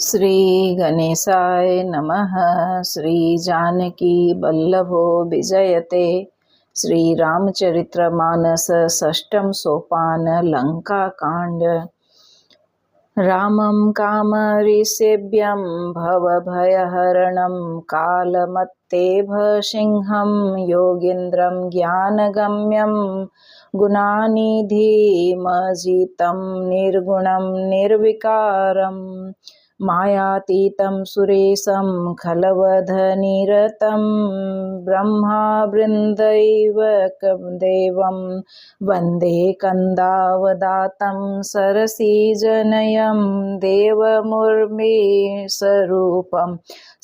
श्री गणेशाय नमः। श्री जानकी बल्लभो विजयते। श्री रामचरितमानस षष्ठम सोपान लंका कांड। रामं कामरिसेव्यं भवभयहरणं कालमत्तेभ सिंहं योगीन्द्रं ज्ञानगम्यं गुणानिधिमजितं निर्गुणं निर्विकारं मायातीतं सुरेशं खलवधनिरतं ब्रह्मावृन्दैवकदेवं वन्दे कन्दावदातं सरसीजनयं देवमुर्मीस्वरूपं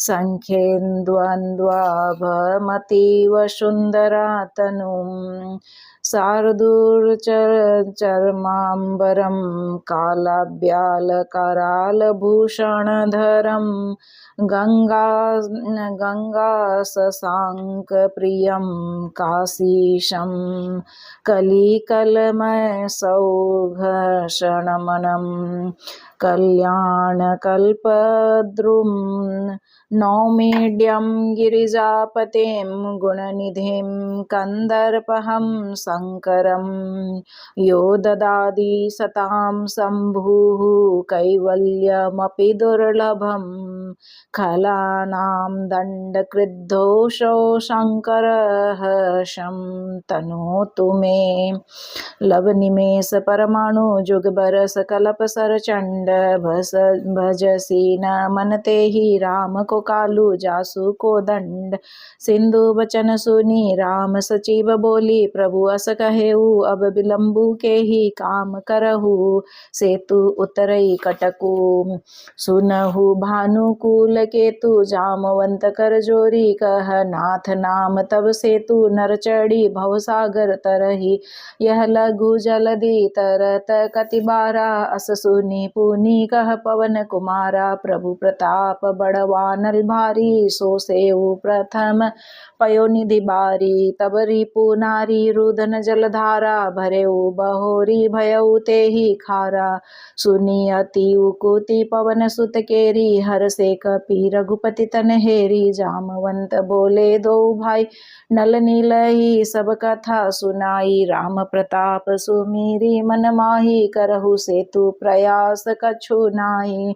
सङ्ख्येन्द्वन्द्वाभमतीव सुन्दरातनुं शार्दूलचर्माम्बरं कालाभ्यालकरालभूषणधरं गङ्गाशशाङ्कप्रियं काशीशं कलिकलमसौघषणमनं कल्याणकल्पद्रुं नौमीड्यं गिरिजापतिं गुणनिधिं कन्दर्पहं शङ्करं यो ददाति सतां शम्भुः कैवल्यमपि दुर्लभं खलानां दण्डकृद्धोषो शङ्करः शं तनोतु मे। लवनिमेष परमाणु जुगबरस कलप सरचंड भजसी न मनते ही राम को कालू जासु को दंड। सिंधु वचन सुनी राम सचिव बोली प्रभु अस कहेऊ अब विलंबु के ही काम करहु सेतु उतरई कटकू। सुनहु भानुकूल केतु जामवंत कर जोरी कह नाथ नाम तब सेतु नर चढ़ी भवसागर तरही यह लघु जलधि तरत कतिबारा अस सुनी पुनी कह पवन कुमारा प्रभु प्रताप बड़वानल भारी सो सेऊ प्रथम पयोनिधि बारी तब रिपु नारी रुदन जलधारा भरेऊ बहोरी भयऊ तेहि खारा सुनी अति उकुति पवन सुत केरी हर से कपि रघुपति तन हेरी जामवंत बोले दो भाई नल नील ही सब कथा सुनाई राम प्रताप सुमीरी मन माही करहु सेतु प्रयास कछु नाही।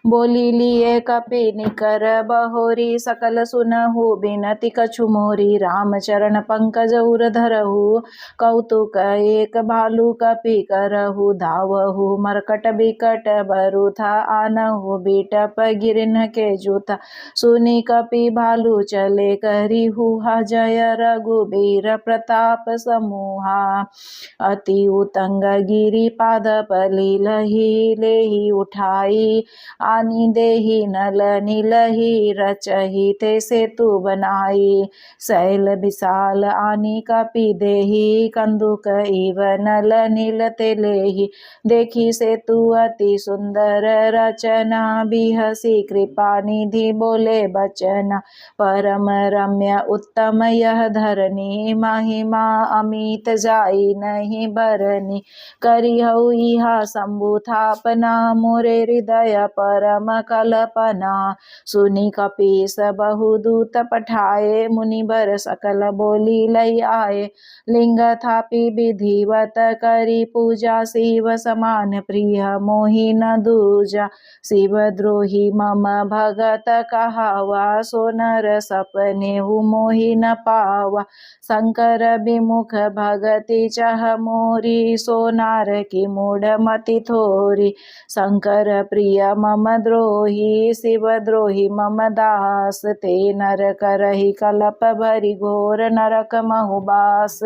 बोली लिए कपि निकर बहोरी सकल सुनहु बिनति कछु मोरी राम चरण पंकज उर धरहु कौतुक एक भालू कपि करहु धावहु मरकट बिकट बरुथा आनहु बिटप गिरिन के जूथा सुनी कपि भालू चले करिहु जय रघुबीर प्रताप समूहा अति उतंग गिरि पाद पली लही लेही उठाई आनी देही नल नीलही रचही ते सेतु बनाई शैल विशाल आनी कपि देही कंदुक इव नल नील ते लेही देखी सेतु अति सुंदर रचना बिहसी कृपा निधि बोले बचना परम रम्य उत्तम यह धरनी महिमा अमित जाई नहीं बरनी करिहु इहा शंभु थापना मोरे हृदय परम कल्पना सुनी कपीस बहुदूत पठाए मुनिबर सकल बोली लई आए लिंग थापि विधिवत करी पूजा शिव समान प्रिय मोहि न दूजा शिव द्रोही मम भगत कहावा सोनर सपने मोहि न पावा शंकर विमुख भगति चह मोरी सोनार की मूढ़ मति थोरी शंकर प्रिय मम द्रोही शिव द्रोही मम दास ते नर करहि कलप भरि घोर नरक महुबास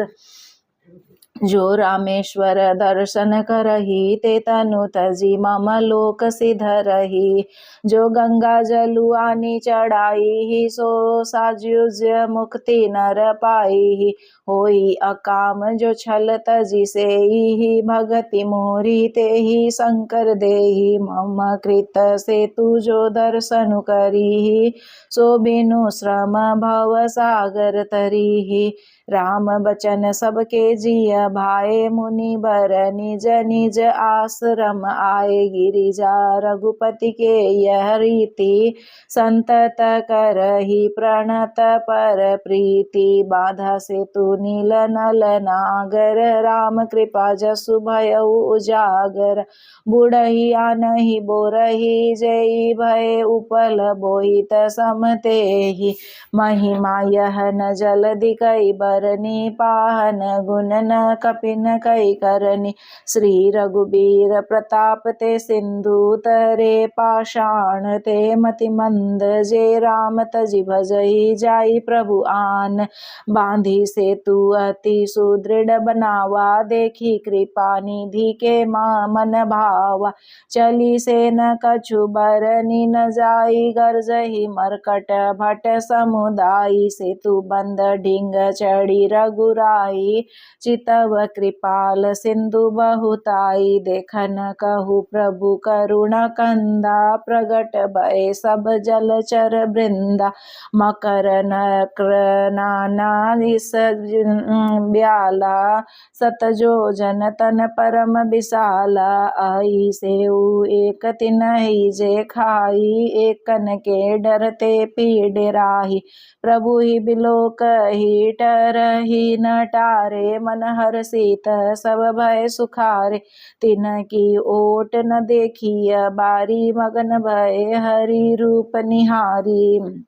जो रामेश्वर दर्शन करही ते तनु तजी मम लोक सिधरही जो गंगा जलु आनी चढ़ाई ही सो साजुज मुक्ति नर पाई होई अकाम जो छल तजी से ही भगति मोरी ते ही शंकर देही मम कृत से तू जो दर्शन करी सो बिनु श्रम भव सागर तरी राम बचन सबके जिय भाए, मुनि बर निज निज आश्रम आए। गिरिजा रघुपति के यह रीति, संतत करहि प्रणत पर प्रीति। बाधा सेतु नील नल नागर, राम कृपा जसु भयउ उजागर। बुढ़ही आनहि बोरहि, जेई भय उपल बोहित समतेहि। महिमा यह न जलधि कई बरनी, पाहन गुण न कपिन कई करनी। श्री रघुबीर प्रताप ते सिंधु तरे, पाषाण ते मति मंद जे राम तजि भजहि जाई प्रभु आन। बांधी सेतु अति सुदृढ़ बनावा, देखी कृपा निधि के मन भावा। चली से न कछु बरनी न जाई, गर्जहि मरकट भट समुदायी। सेतु बंद ढिंग चढ़ी रघुराई, चितव कृपाल सिंधु बहुताई। देखन कहु प्रभु करुण कंदा, प्रगट भय सब जलचर वृंदा। मकर नक्र नाना इस ब्याला, सतजोजन तन परम विशाला। आई सेउ एक तिनहि जे खाई, एकन के डरते पीडराही। प्रभु ही बिलोकहि टरहि न टारे, मन हरषित सब भय सुखारे। तिनकी ओट न देखिय बारी, मगन भय हरि रूप निहारी।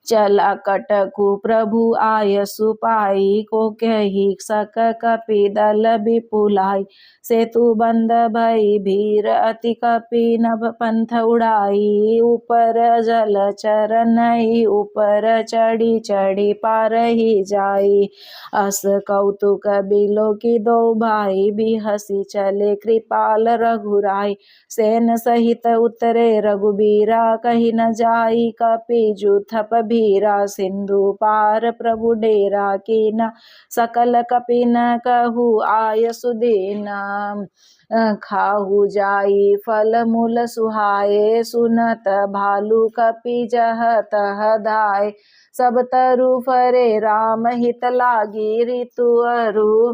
चला कटकु प्रभु आयसु पाई, को कहि सक कपि दल विपुलाई। सेतु बंद भई भीर अति कपि नभ पंथ उड़ाई। ऊपर जल चरनहि ऊपर चढ़ी चढ़ी पारहि जाई। अस कौतुक बिलोकी दो भाई, बिहसी चले कृपाल रघुराई। सेन सहित उतरे रघुबीरा, कही न जाई कपि जूथप भीरा। सिंधु पार प्रभु डेरा कीना, सकल कपि न कहु आयसु दीना। खाहु जाई फल मूल सुहाए, सुनत भालु कपि जह तह धाय। सब तरु फरे राम हित लागी, ऋतु अरु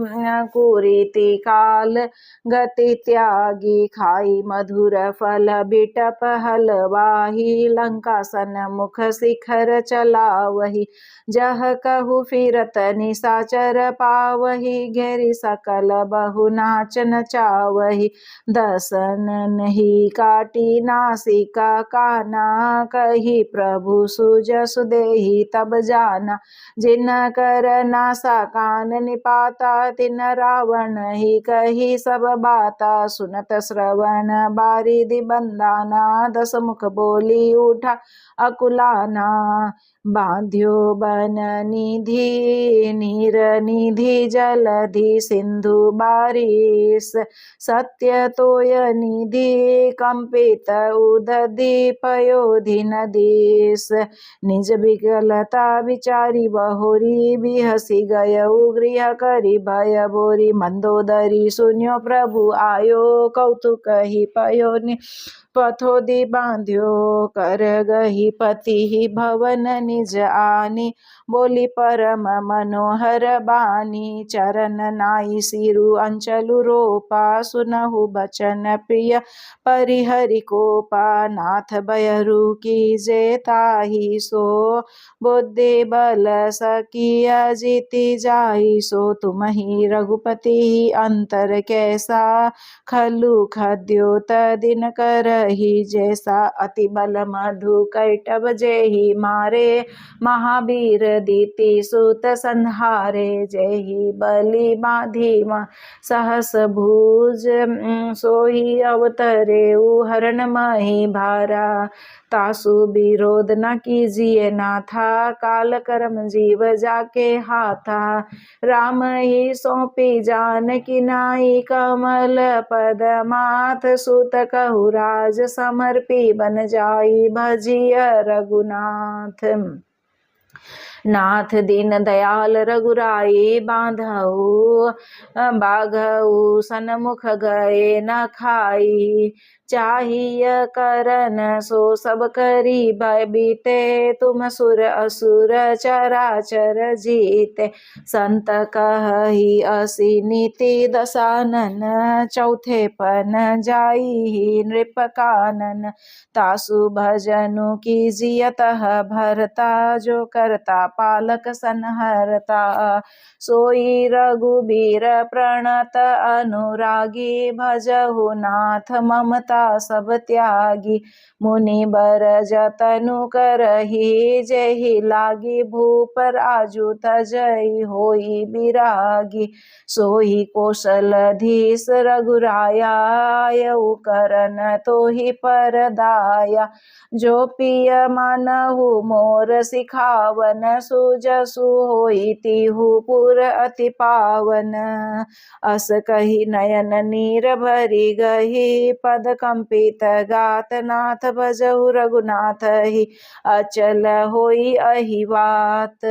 कुरीति काल गति त्यागी। खाई मधुर फल बिटप हलवाही, लंका सन्मुख शिखर चलावही। जह कहु फिरत निशाचर पावही, घेरि सकल बहु नाच नचावही। दसन नहीं काटी नासिका काना, कही प्रभु सुजसु देहि तब जाना। जिन कर नासा कान निपाता, तिन रावण ही कही सब बाता। सुनत श्रवण बारिधि बंदाना, दस मुख बोली उठा अकुलाना। बांध्यो बन निधि नीर निधि, जलधि सिंधु बारिश। सत्य तोय निधि कंपित उदधि, पयोधि नदीस। निज विकलता विचारी बहोरी, बिहसी गयउ गृह करी भय बोरी। मंदोदरी सुन्यो प्रभु आयो, कौतुक ही पयो पथोदि बांध्यो। कर गही पति भवन निज आनी, बोली परम मनोहर बानी। चरण नाई सिरु अंचलु रोपा, सुनहु बचन प्रिय परिहरि कोपा। नाथ बयरु कीजे ताहि सो, बुद्धि बल सकिय जीति जाई सो। तुमहि रघुपति अंतर कैसा, खलु खद्योत दिन करहि जैसा। अति बल मधु कैटभ जेहि मारे, महावीर दीति सुत संहारे। जेहि बलि बाधी सहस भुज, सोहि अवतरे हरण मही भारा। तासु विरोध न कीजिए नाथा, काल कर्म जीव जाके हाथा। राम ही सौंपी जानकी नाई, कमल पद माथ। सुत कहु राज समर्पी, बन जाई भजिय रघुनाथ। नाथ दीन दयाल रघुराई, बांधउ बाघउ सन्मुख गए न खाई। चाहिए करन सो सब करी भय बीते, तुम सुर असुर चराचर जीते। संत कहही असी नीति दसानन, चौथे पन जाई नृप कानन। तासु भजनु कीजियतः भरता, जो करता पालक संहरता। सोई रघुबीर प्रणत अनुरागी, भजहु नाथ ममता सब त्यागी। मुनि बर जतनु करही, जेहि लागी भूप राजु तजई होई बिरागी। सोई कौशलधीश रघुराया, आयउ करन तोहि परदाया। जो पिय मानहु मोर सिखावन, सुजसु होई तिहु पुर अति पावन। अस कही नयन नीर भरी गही, पद कंपित गात नाथ भजहु रघुनाथ ही। अचल होई अहि बात,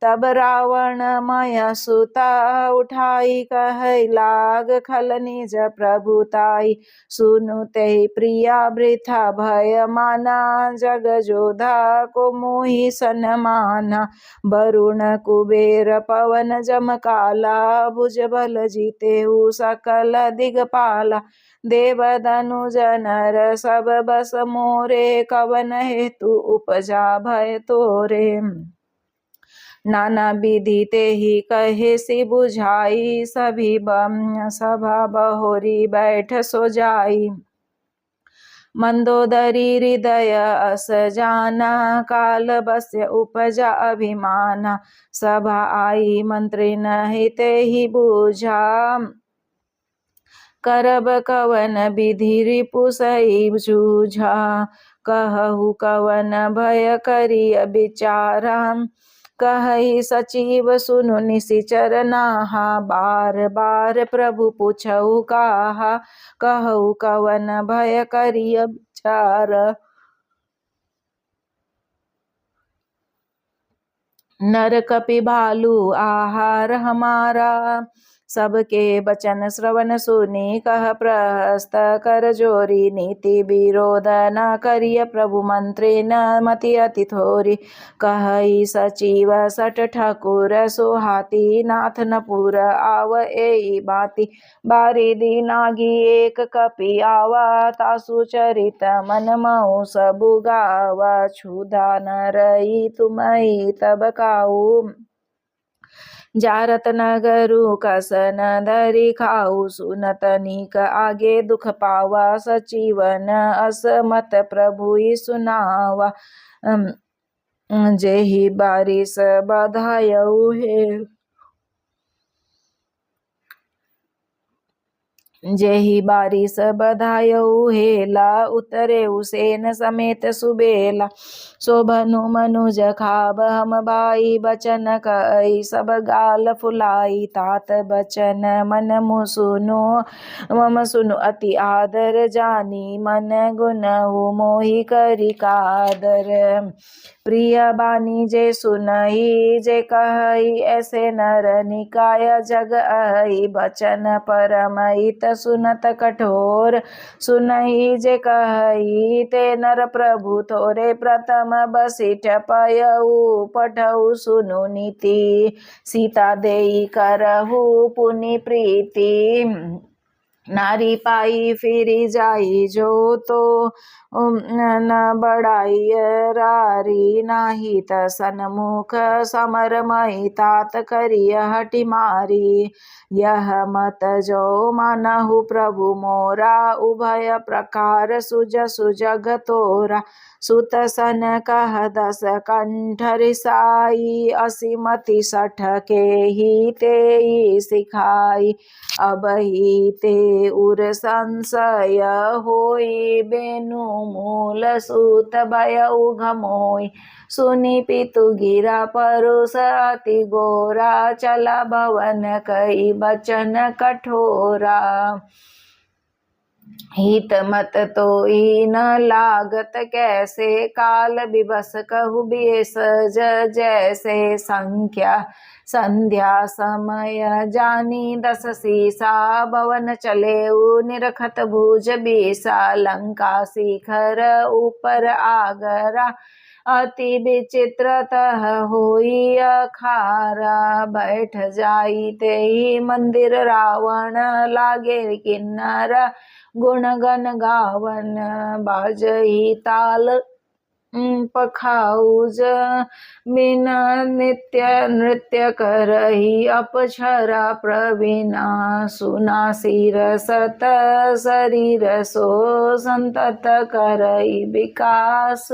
तब रावण मय सुता, उठाई कहै लाग खल निज प्रभुताई। सुनु तेहि प्रिया वृथा भय माना, जग जोधा को मोहि सनमाना। वरुण कुबेर पवन जम काला, भुज बल जीतेहु सकल दिगपाला। देव धनुज नर सब बस मोरे, कवन हेतु उपजा भय तोरे। नाना विधि तेहि कहे सि बुझाई, सभी सभा बहोरी बैठ सो जाई। मंदोदरी हृदय अस जाना, काल बस्य उपजा अभिमाना। सभा आई मंत्री नहीं तेहि बूझा, करब कवन विधि रिपु सही जूझा। कहु कवन भय करिय विचारा, कहई सचिव सुनु निशिचर नाहा। बार बार प्रभु पूछऊ काहा, कहु कवन भय करिय विचारा। नर कपि भालू आहार हमारा, सबके बचन श्रवण सुनी कह प्रहस्त कर जोरी। नीति विरोध न करिय प्रभु मंत्री, न मति अति थोरी। कहई सचिव सठ ठाकुर सोहाती, नाथ न पुर आव एई बाती। बारिधि नागी एक कपि आवा, तासु चरित मन मऊ सबु गावा। क्षुधा न रही तुमहि तब काऊ, जारत नगरु कसन धरि खाऊ। सुनत नीक आगे दुख पावा, सचिवन असमत प्रभु सुनावा। जेहि बारिस बधायउ हे, जेहि बारिस बधायउ हेला। उतरे उसेन समेत सुबेला, शोभनु मनुज खाब हम भाई। बचन कई सब गाल फुलाई, तात बचन मन मुँह सुनो। मम सुनु अति आदर जानी, मन गुनहु मोहि करि कादर। प्रिय बानी जे सुनहि, जे कहई ऐसे नर निकाय। जग अहि बचन परम हित, सुनत कठोर। सुनहि जे कहई ते नर प्रभु थोरे। प्रथम बसिठ पयऊ पठऊ सुनु नीति, सीता देई करहु पुनि प्रीति। नारी पाई फिरी जाई जो तो, न बड़ाई रारी। नाही त सन्मुख समर मई, तात करिय हटि मारी। यह मत जो मानहु प्रभु मोरा, उभय प्रकार सुजसु जग तोरा। सुत सन कह दस कंठ रिसाई, असी मति सठ के ही तेई सिखाई। अब ही ते उर संशय होई, बेनु मूल सूत भय उघमोई। सुनी पितु गिरा परुष अति गोरा, चला भवन कई बचन कठोरा। हित मत तोई न लागत कैसे, काल बिबस कहु बेस जैसे संख्या। संध्या समय जानी 10 सीसा, भवन चलेऊ निरखत भुज बीसा। लंका शिखर ऊपर आगरा, अति विचित्रतः होई अखारा। बैठ जाई ते ही मंदिर रावण, लागे किन्नर गुणगन गावन। बाजही ताल पखाउज, बिना नित्य नृत्य करही अपछरा प्रवीणा। सुना सिर सत शरीर सो, संतत करही विकास।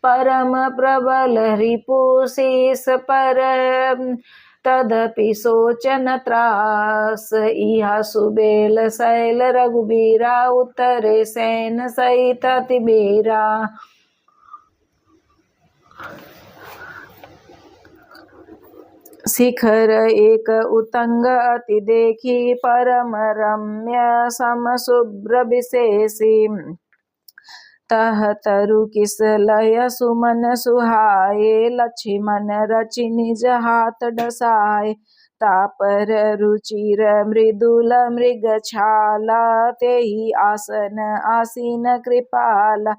परम प्रबल रिपु शीस पर, तदपि सोचन त्रास। इहा सुबेल शैल रघुबीरा, उत्तरे सैन सहित तिबेरा। शिखर एक उतंग अति देखी, परम रम्य सम शुभ्र विशेषी। तह तरु किस लय सुमन सुहाए, लक्ष्मण रचि निज हाथ डसाए। तापर रुचिर मृदुल मृग छाला, तेहि आसन आसीन कृपाला।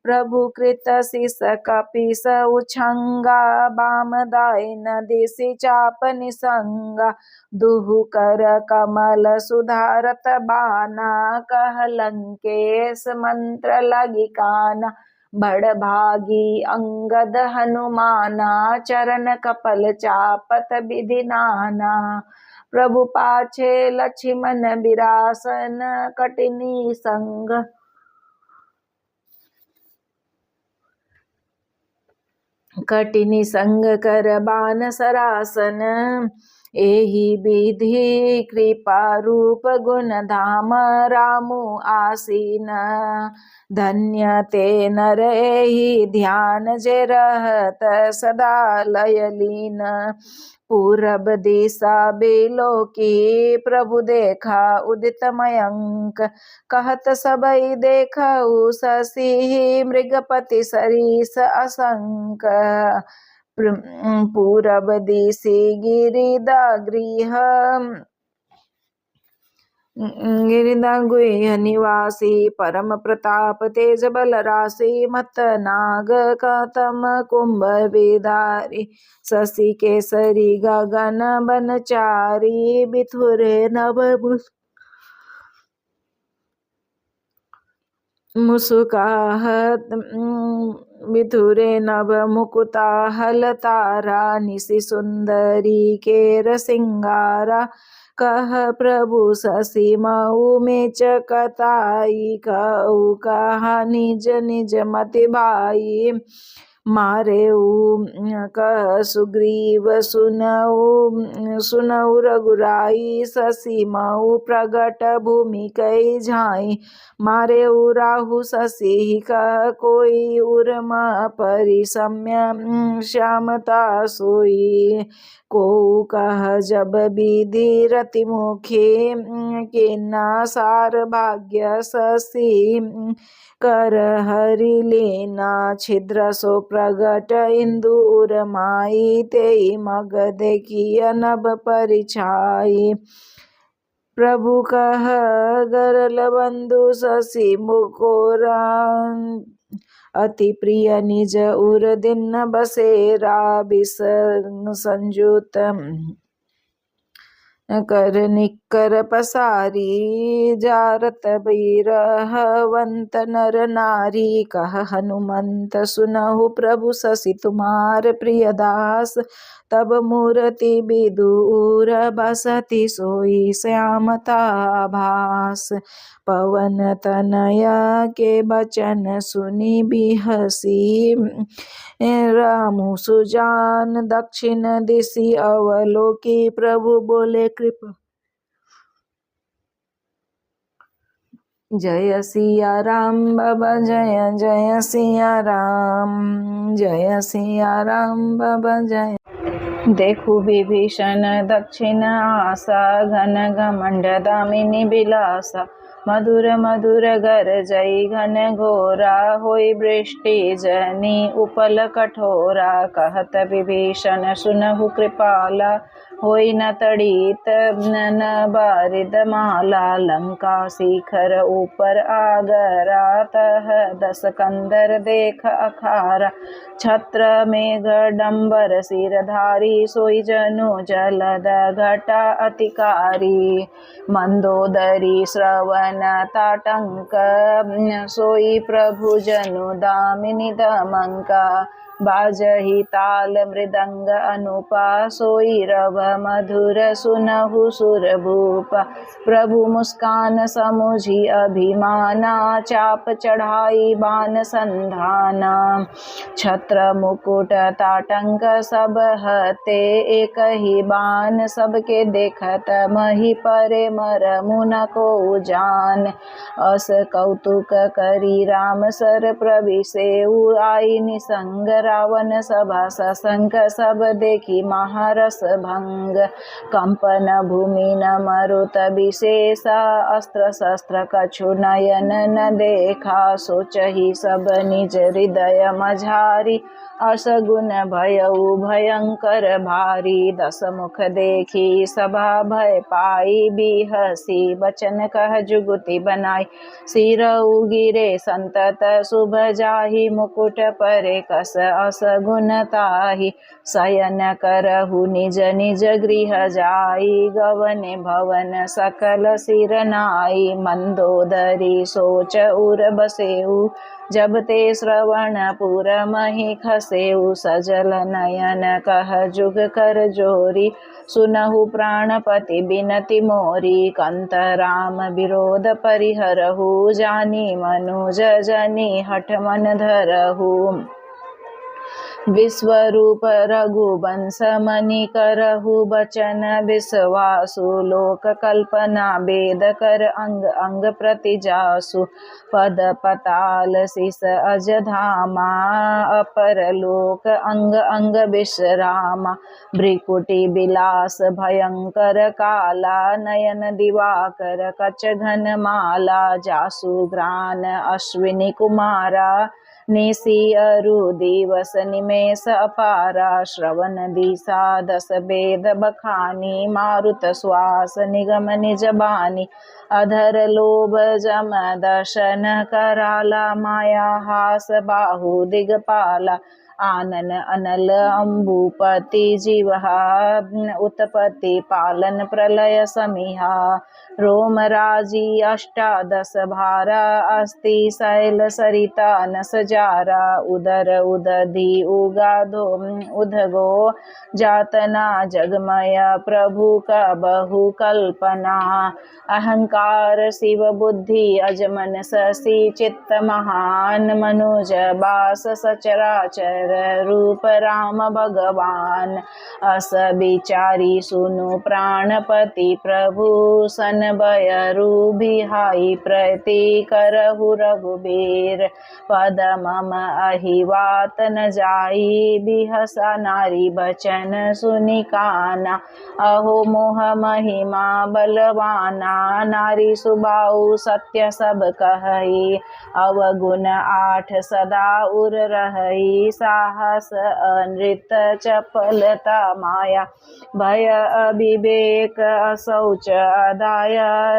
प्रभु कृत शिष कपिस उछंगा, बाम दायन दिशि चाप निसंगा। दुहु कर कमल सुधारत बाना, कह लंकेश मंत्र लगी काना। बड़भागी अंगद हनुमाना, चरण कपल चापत विधि नाना। प्रभु पाछे लक्ष्मण बिरासन, कटिनी संग कर बान सरासन। एहि विधि कृपा रूप गुण धाम, रामु आसीन। धन्य ते नर एहि ध्यान, जे रहत सदा लय लीन। पूरब दिशा बिलोकी, प्रभु देखा उदित मयंक। कहत सबई देखऊ शशि, मृगपति सरीस असंक। पूरब दिशि गिरिदागृह, गिरिदागृह निवासी। परम प्रताप तेज बल राशि, मत नाग कतम कुंभ विदारी। शशि केसरी गगन बनचारी, बिथुरे नभ मुस्काहत। बिथुरे नभ मुकुताहल तारा, निशि सुंदरी केर सिंगारा। कह प्रभु शशि मऊ में चकताई, कहु कहा निज निज मति भाई। मारेऊ कह सुग्रीव सुनऊ रघुराई, शशि मऊ प्रगट भूमि कई झाई। मारेऊ राहु शशि कह कोई, उर्मा परिसम्य श्यामता सोई। को कह जब विधि रति मुखी, किन्ना सार भाग्य शशि। कर हरि लेना छिद्र सो प्रगट, इंदूर माई। तेई मग देखिय नभ परिछाई। प्रभु कह गरल बंधु शशि मुकोरा, अति प्रिय निज उर दिन बसेरा। बिस संयुत कर निकर पसारी, जारत बिरहवंत नर नारी। कह हनुमंत सुनहु प्रभु शशि तुम्हार प्रिय दास। तब मूर्ति विदूर बसति, सोई श्यामता भास। पवन तनया के बचन सुनि बिहसी, रामु सुजान दक्षिण दिशि अवलोकी। प्रभु बोले कृपा जय सिया राम बाबा, जय जय सिया राम, जय सिया राम बाबा जय। देखु विभीषण दक्षिण आशा, घन घमंड दामिनी बिलासा। मधुर मधुर गरजई घन घोरा, होई वृष्टि जनि उपल कठोरा। कहत विभीषण सुनहु कृपाला, होई न तड़ित न बारिद माला, लंका शिखर ऊपर आगरा, तह 10 कंदर देख अखारा। छत्र मेघ डंबर सिरधारी, सोई जनु जलद घटा अतिकारी। मंदोदरी श्रवण ताटंक, सोई प्रभु जनु दामिनी दमंका। बाजहि ताल मृदंग अनुपा, सोई रव मधुर सुनहु सुर भूपा। प्रभु मुस्कान समुझी अभिमाना, चाप चढ़ाई बान संधाना। छत्र मुकुट ताटंक सब हते, एक ही बान सबके देखत मही परे मरमु न को जान। अस कौतुक करी राम सर प्रविसेउ, आई निसंग रावण सभा सशंक, सब देखी महारस भंग। कंपन भूमि न मरुत विशेषा, अस्त्र शस्त्र कछु नयन न देखा। सोचहि सब निज हृदय मझारी, असगुन भयउ भयंकर भारी। 10 मुख देखी सभा भय पाई, बिहसी बचन कह जुगुति बनाई। सिरउ गिरे संतत शुभ जाहि, मुकुट परे कस असगुन ताहि। शयन करहु निज निज गृह जाई, गवने भवन सकल सिर नाई। मंदोदरी सोच उर बसेउ, जब ते श्रवण पुर मही खसेउ। सजल नयन कह जुग कर जोरी, सुनहु प्राणपति बिनति मोरी। कंत राम विरोध परिहरहु, जानी मनुज जनी हठ मन धरहु। विश्वरूप रघुवंश मनि करहु बचन, विश्वासु लोक कल्पना वेद कर अंग अंग प्रति जासु। पद पताल शिष अज धामा, अपर लोक अंग अंग विश्रामा। भ्रिकुटी बिलास भयंकर काला, नयन दिवाकर कच घन माला। जासु ग्रान अश्विनी कुमारा, निसी अरु दिवस निमेष अपारा। श्रवण दिशा 10 वेद बखानी, मारुत श्वास निगम निज बानी। अधर लोभ जम दर्शन कराला, माया हास बाहु दिगपाला। आनन अनल अम्बुपति जिह्वा, उत्पत्ति पालन प्रलय समिहा। रोम राजी अष्टादश भारा, अस्ति शैल सरिता न सजारा। उदर उदधि उगाधो उदगो, जातना जगमय प्रभु का बहु कल्पना। अहंकार शिव बुद्धि अजमन शशि, चित्त महान मनुज बास सचराचर। रूप राम भगवान, अस विचारी सुनु प्राणपति प्रभु। सन बयरु बिहाई प्रति करहु रघुबीर। पद मम अहिवात न जाई, बिहसा नारी बचन सुनि काना। अहो मोह महिमा बलवाना, नारी सुबाऊ सत्य सब कहई। अवगुण 8 सदा उर रहई, साहस अनृत चपलता माया। भय अविवेक असौच अदाय,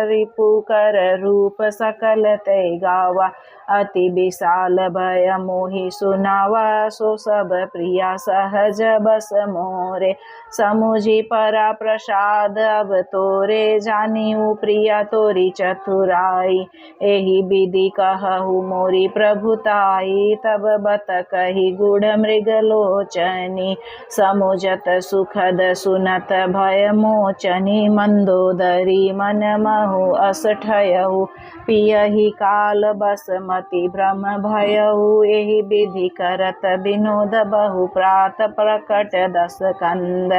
रिपुकर रूप सकल ते गावा। अति विशाल भय मोहि सुनावा, सो सब प्रिया सहज बस मोरे। समुझी परा प्रसाद अब तोरे, जानियु प्रिया तोरी चतुराई। एहि विधि कहु मोरी प्रभुताई, तब बत कही गुढ़ मृग लोचनी। समुझत सुखद सुनत भय मोचनी, मंदोदरी मन महु अस ठयहु। पियहि काल बसमति भ्रम भयहु, एहि विधि करत विनोद बहु प्रात। प्रकट 10 कंद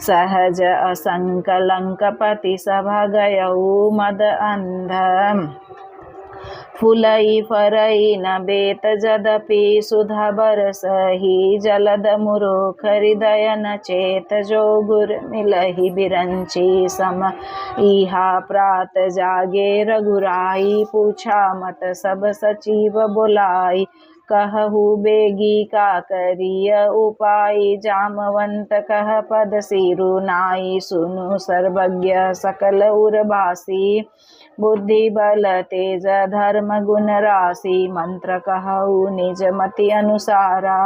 सहज असंक, लंकपति सभा गयहु मद अंध। फुलई फरई न बेत जदपि, सुधा बरसहि जलद मुरुख। हृदय न चेत जो गुर मिलहि, बिरंची सम इहा प्रात जागे रघुराई। पूछा मत सब सचिव बुलाई, कहु बेगी का करिय उपाय जामवंत कह पद सिरु नाई सुनु सर्वज्ञ सकल उर्वासी बुद्धि बल तेज धर्म गुण राशि मंत्र कहु निज मति अनुसारा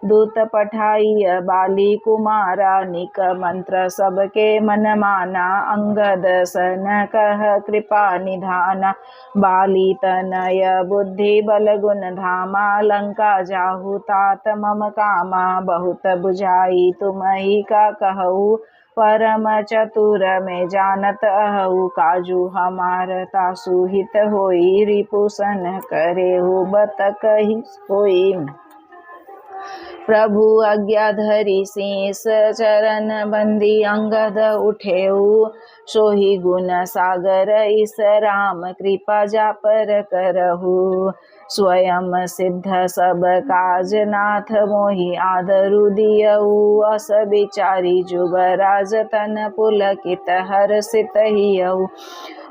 दूत पठाइय बाली कुमारा निक मंत्र सबके मन माना अंगद सन कह कृपा निधाना बाली तनय बुद्धि बल गुण धामा लंका जाहु तात मम कामा बहुत बुझाई तुम ही का कहू परम चतुर में जानत अहु काजू हमार तासु हित होई रिपुसन करे हो बत कही होई प्रभु आज्ञा धरि शीस चरण बंदी अंगद उठेऊ सोही गुण सागर इस राम कृपा जा पर करहु स्वयं सिद्ध सब काज नाथ मोहि आदरु दियऊ अस बिचारी जुबराज तन पुलकित हर्षित हियऊ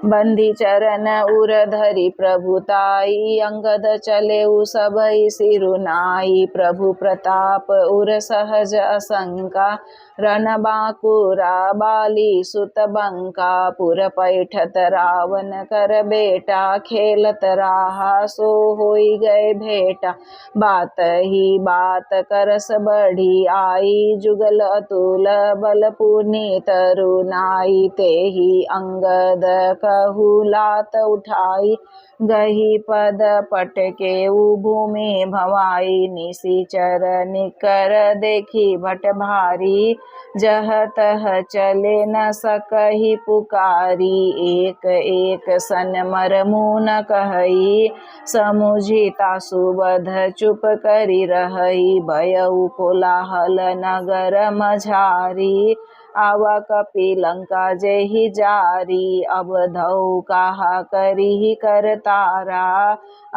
बंदी चरण उर धरि प्रभुताई अंगद चले सबई सिरुनाई प्रभु प्रताप उर सहज असंका रण बांकुरा बाली सुत बंका पुर पैठत रावण कर बेटा खेलत राहा सो होई गए भेटा बात ही बात करस बढ़ी आई जुगल अतुल बल पुनीत तरुनाई ते ही अंगद कहु लात उठाई गही पद पटके भूमि भवाई निशिचर निकर देखी भट भारी जह तह चले न सकही पुकारी एक एक सन मरमु न कहई समुझी तासु बध चुप करी रही भयउ कोलाहल नगर मझारी आवा कपि लंका जेहि जारी अब धौ कहा करी कर तारा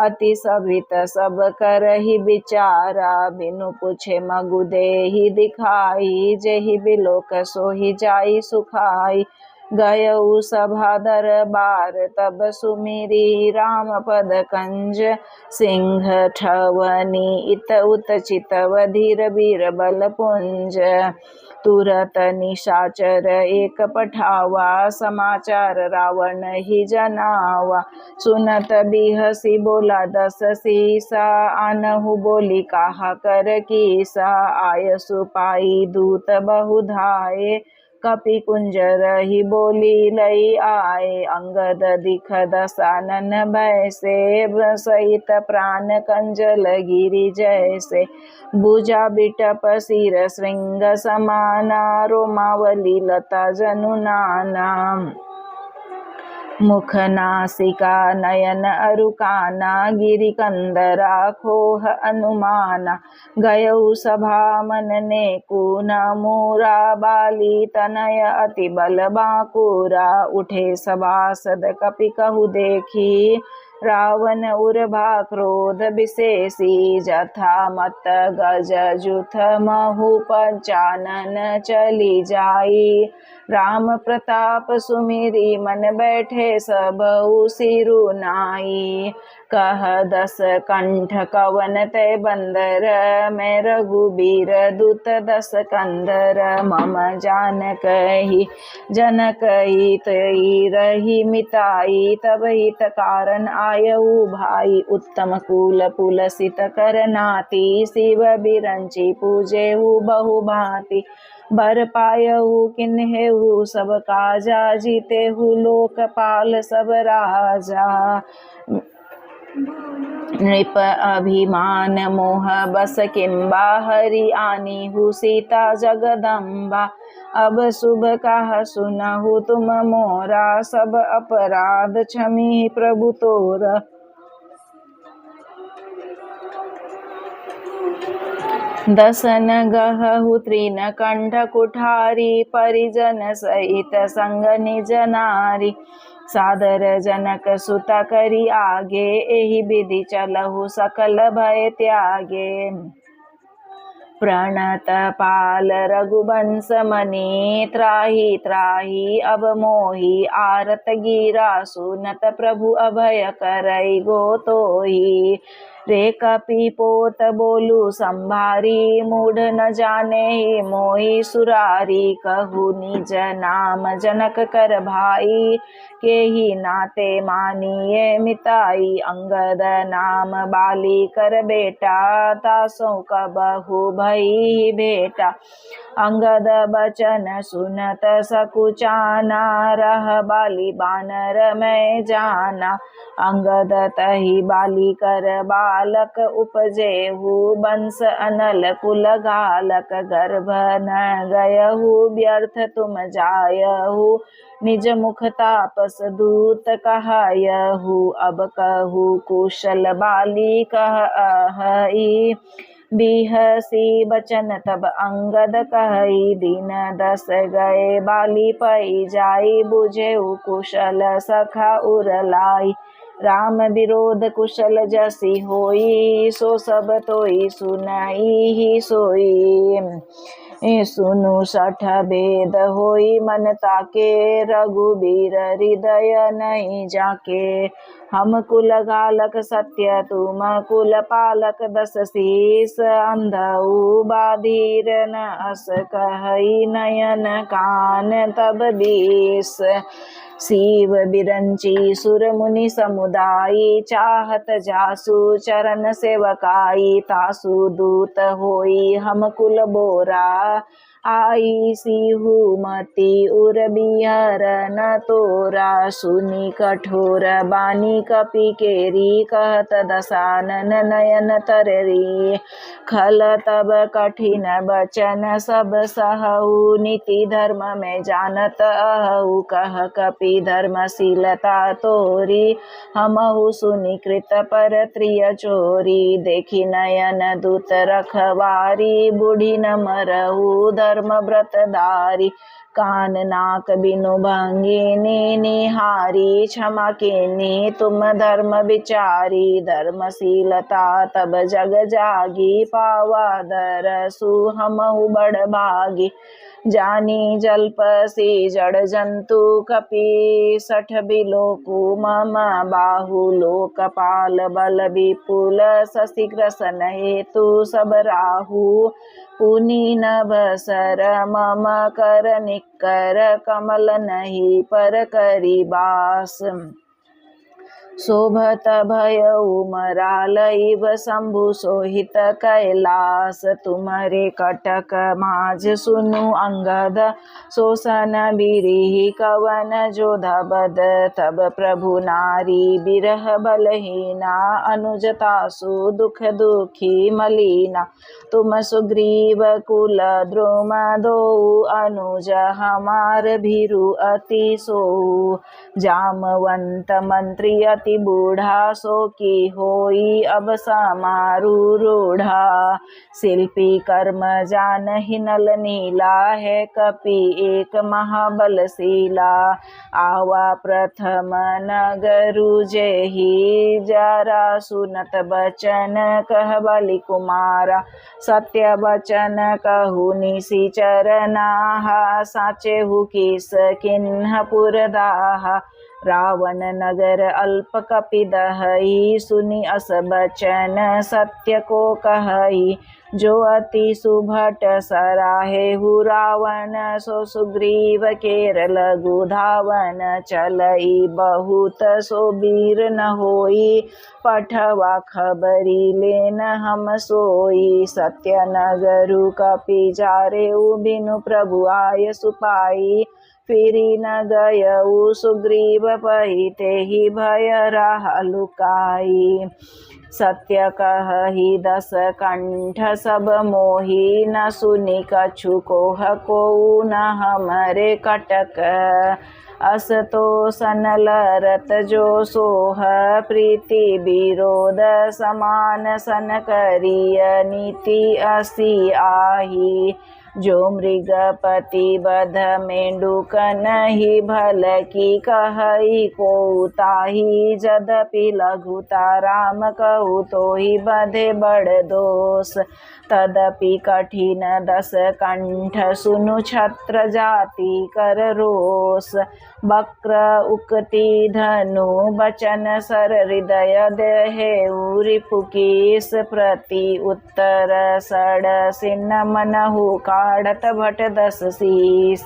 अति सभित सब करहि विचारा बिनु पूछे मगु देहि दिखाई जेहि बिलोक सोहि जाई सुखाई गयऊ सभा दरबार तब सुमिरी राम पद कंज सिंह ठवनी इत उत चितव धीर बीर बल पुंज तुरत निशाचर एक पठावा समाचार रावण ही जनावा सुनत बिहसी बोला दस सीसा आनहु बोली कहा कर कीसा आय सुपाई दूत बहुधाये कपि कुंजर ही बोली लई आए अंगद दिख दसानन बैसे सहित प्राण कंजल गिरि जैसे भुजा बिटप सिर श्रृंग समाना रोमावली लता जनु नाना मुख नासिका नयन अरुकाना गिरि कंदरा खोह अनुमाना गयऊ सभा मनने कूना मूरा बाली तनय अति बल बांकुरा उठे सभासद कपि कहु देखी रावण उर्भा क्रोध विशेषी जथा मत गज जुथ महु पंचानन चली जाई राम प्रताप सुमिरी मन बैठे सबउ सिरु नाई कह दस कंठ कवन तय बंदर मैं रघुबीर दूत दस कंदर मम जानकहि जनकहि तई रही मिताई तब हित कारण आयऊ भाई उत्तम कुल पुलसित कर नाती शिव बिरंची पूजेहु बहु भांति बर पायहु किन्हेहु सब काजा जीतेहु लोकपाल सब राजा नृप अभिमान मोह बस किंबा हरि आनीहु सीता जगदम्बा अब शुभ कहा सुनहु तुम मोरा सब अपराध क्षमी प्रभु तोरा दसन गहु तृण कंठ कुठारी परिजन सहित संग निज नारी सादर जनक सुता करी आगे एहि विधि चलहु सकल भय त्यागे प्रणत पाल रघुवंश मणि त्राहि त्राहि अब मोहि आरत गिरा सुनत प्रभु अभय करई गो तोहि रे कपि पोत बोलू संभारी, मूढ़ न जाने ही मोहि सुरारी। कहू निज नाम जनक कर भाई, के ही नाते मानिए मिताई। अंगद नाम बाली कर बेटा, तासों कबहु भई भेटा। अंगद बचन सुनत सकुचाना, रह बाली बानर में जाना। अंगद तही बाली कर बालक, उपजेहु बंस अनल कुल गालक। गर्भ न गयहु व्यर्थ तुम जायहु, निज मुख तापस दूत कहायहु। अब कहू कुशल बाली कह अहई, बिहसी बचन तब अंगद कही। दिन 10 गए बाली पई जाई, बुझेउ कुशल सखा उरलाई। राम विरोध कुशल जसी होई, सो सब तोई सुनाई ही सोई। सुनु 60 भेद होई मन ताके, रघुबीर हृदय नहीं जाके। हम कुल गालक सत्य तुम कुल पालक, 10 शीस अंधऊ बाधीर न अस कहई। नयन कान तब 20 शिव बिरंची सुर मुनि समुदायी, चाहत जासु चरण सेवकाई। तासु दूत होई हम कुल बोरा, आई सिहु मति उर बिहर न तोरा। सुनी कठोर बानी कपि केरी, कहत दसानन नयन तररी। खल तब कठिन बचन सब सहु, नीति धर्म में जानत अहु। कह कपि धर्मशीलता तोरी, हमहु सुनि कृत पर त्रिय चोरी। देखी नयन दूत रखवारी, बूढ़ी न मरहु धर्म व्रतधारी। कान नाक बिनु भंगिनी निहारी, क्षमा कीनी तुम धर्म विचारी। धर्मशीलता तब जग जागी, पावा दरसु हमहु बड़ भागी। जानी जल्पसी जड़ जंतु, कपि 60 बिलोकु मम बाहु। लोकपाल बल विपुल, शशि ग्रसन हेतु सब राहु। पुनि नभ सर मम कर निकर, कमल नहीं पर करी बास। शोभत भयउ मरालइब, शंभु सोहित कैलास। तुम्हारे कटक माझ सुनु अंगद, शोषण बिरीहि कवन जोधबद। तब प्रभु नारी बिरह बलहीना, अनुजतासु दुख दुखी मलीना। तुम सुग्रीव कुल द्रुम दोउ, अनुज हमार भीरु अति सोउ। जामवंत मंत्री अति बूढ़ा, सो की होई अब समारू रूढ़ा। शिल्पी कर्म जानहि नल नीला, है कपि एक महाबलशीला। आवा प्रथम नगरु जेहि, जरा सुनत बचन कह बलि कुमारा। सत्य बचन कहु निशिचर नाहा, साचेहु किस किन्ह पुरदाहा। रावण नगर अल्प कपि दहई, सुनि अस बचन सत्य को कहई। जो अति सुभट सराहेहु रावण, सो सुग्रीव केर लगु धावन। चलई बहुत सो वीर न होई, पठवा खबरी लेन हम सोई। सत्य नगरु कपि जारेउ, बिनु प्रभु आय सुपाई। फिरी न गयउ सुग्रीव पहि, तेहि भय राह लुकाई। सत्य कहहि 10 कंठ सब मोहि, न सुनि कछु कोह कोउ न हमरे कटक। अस तो सन लरत जो सोह, प्रीति विरोध समान सन करिय। नीति असी आही, जो मृगपति बध मेंढुक नहीं भल की कहई को ताही। यद्यपि लघुता राम कहू तोहि बधे बड़ दोष। तदपि कठिन 10 कंठ सुनु छत्र जाति कर रोष। वक्र उक्ति धनु बचन सर हृदय देहे रिपुकीस प्रति उत्तर सड़ सिन्न मनहु काढ़त भट दस शीस।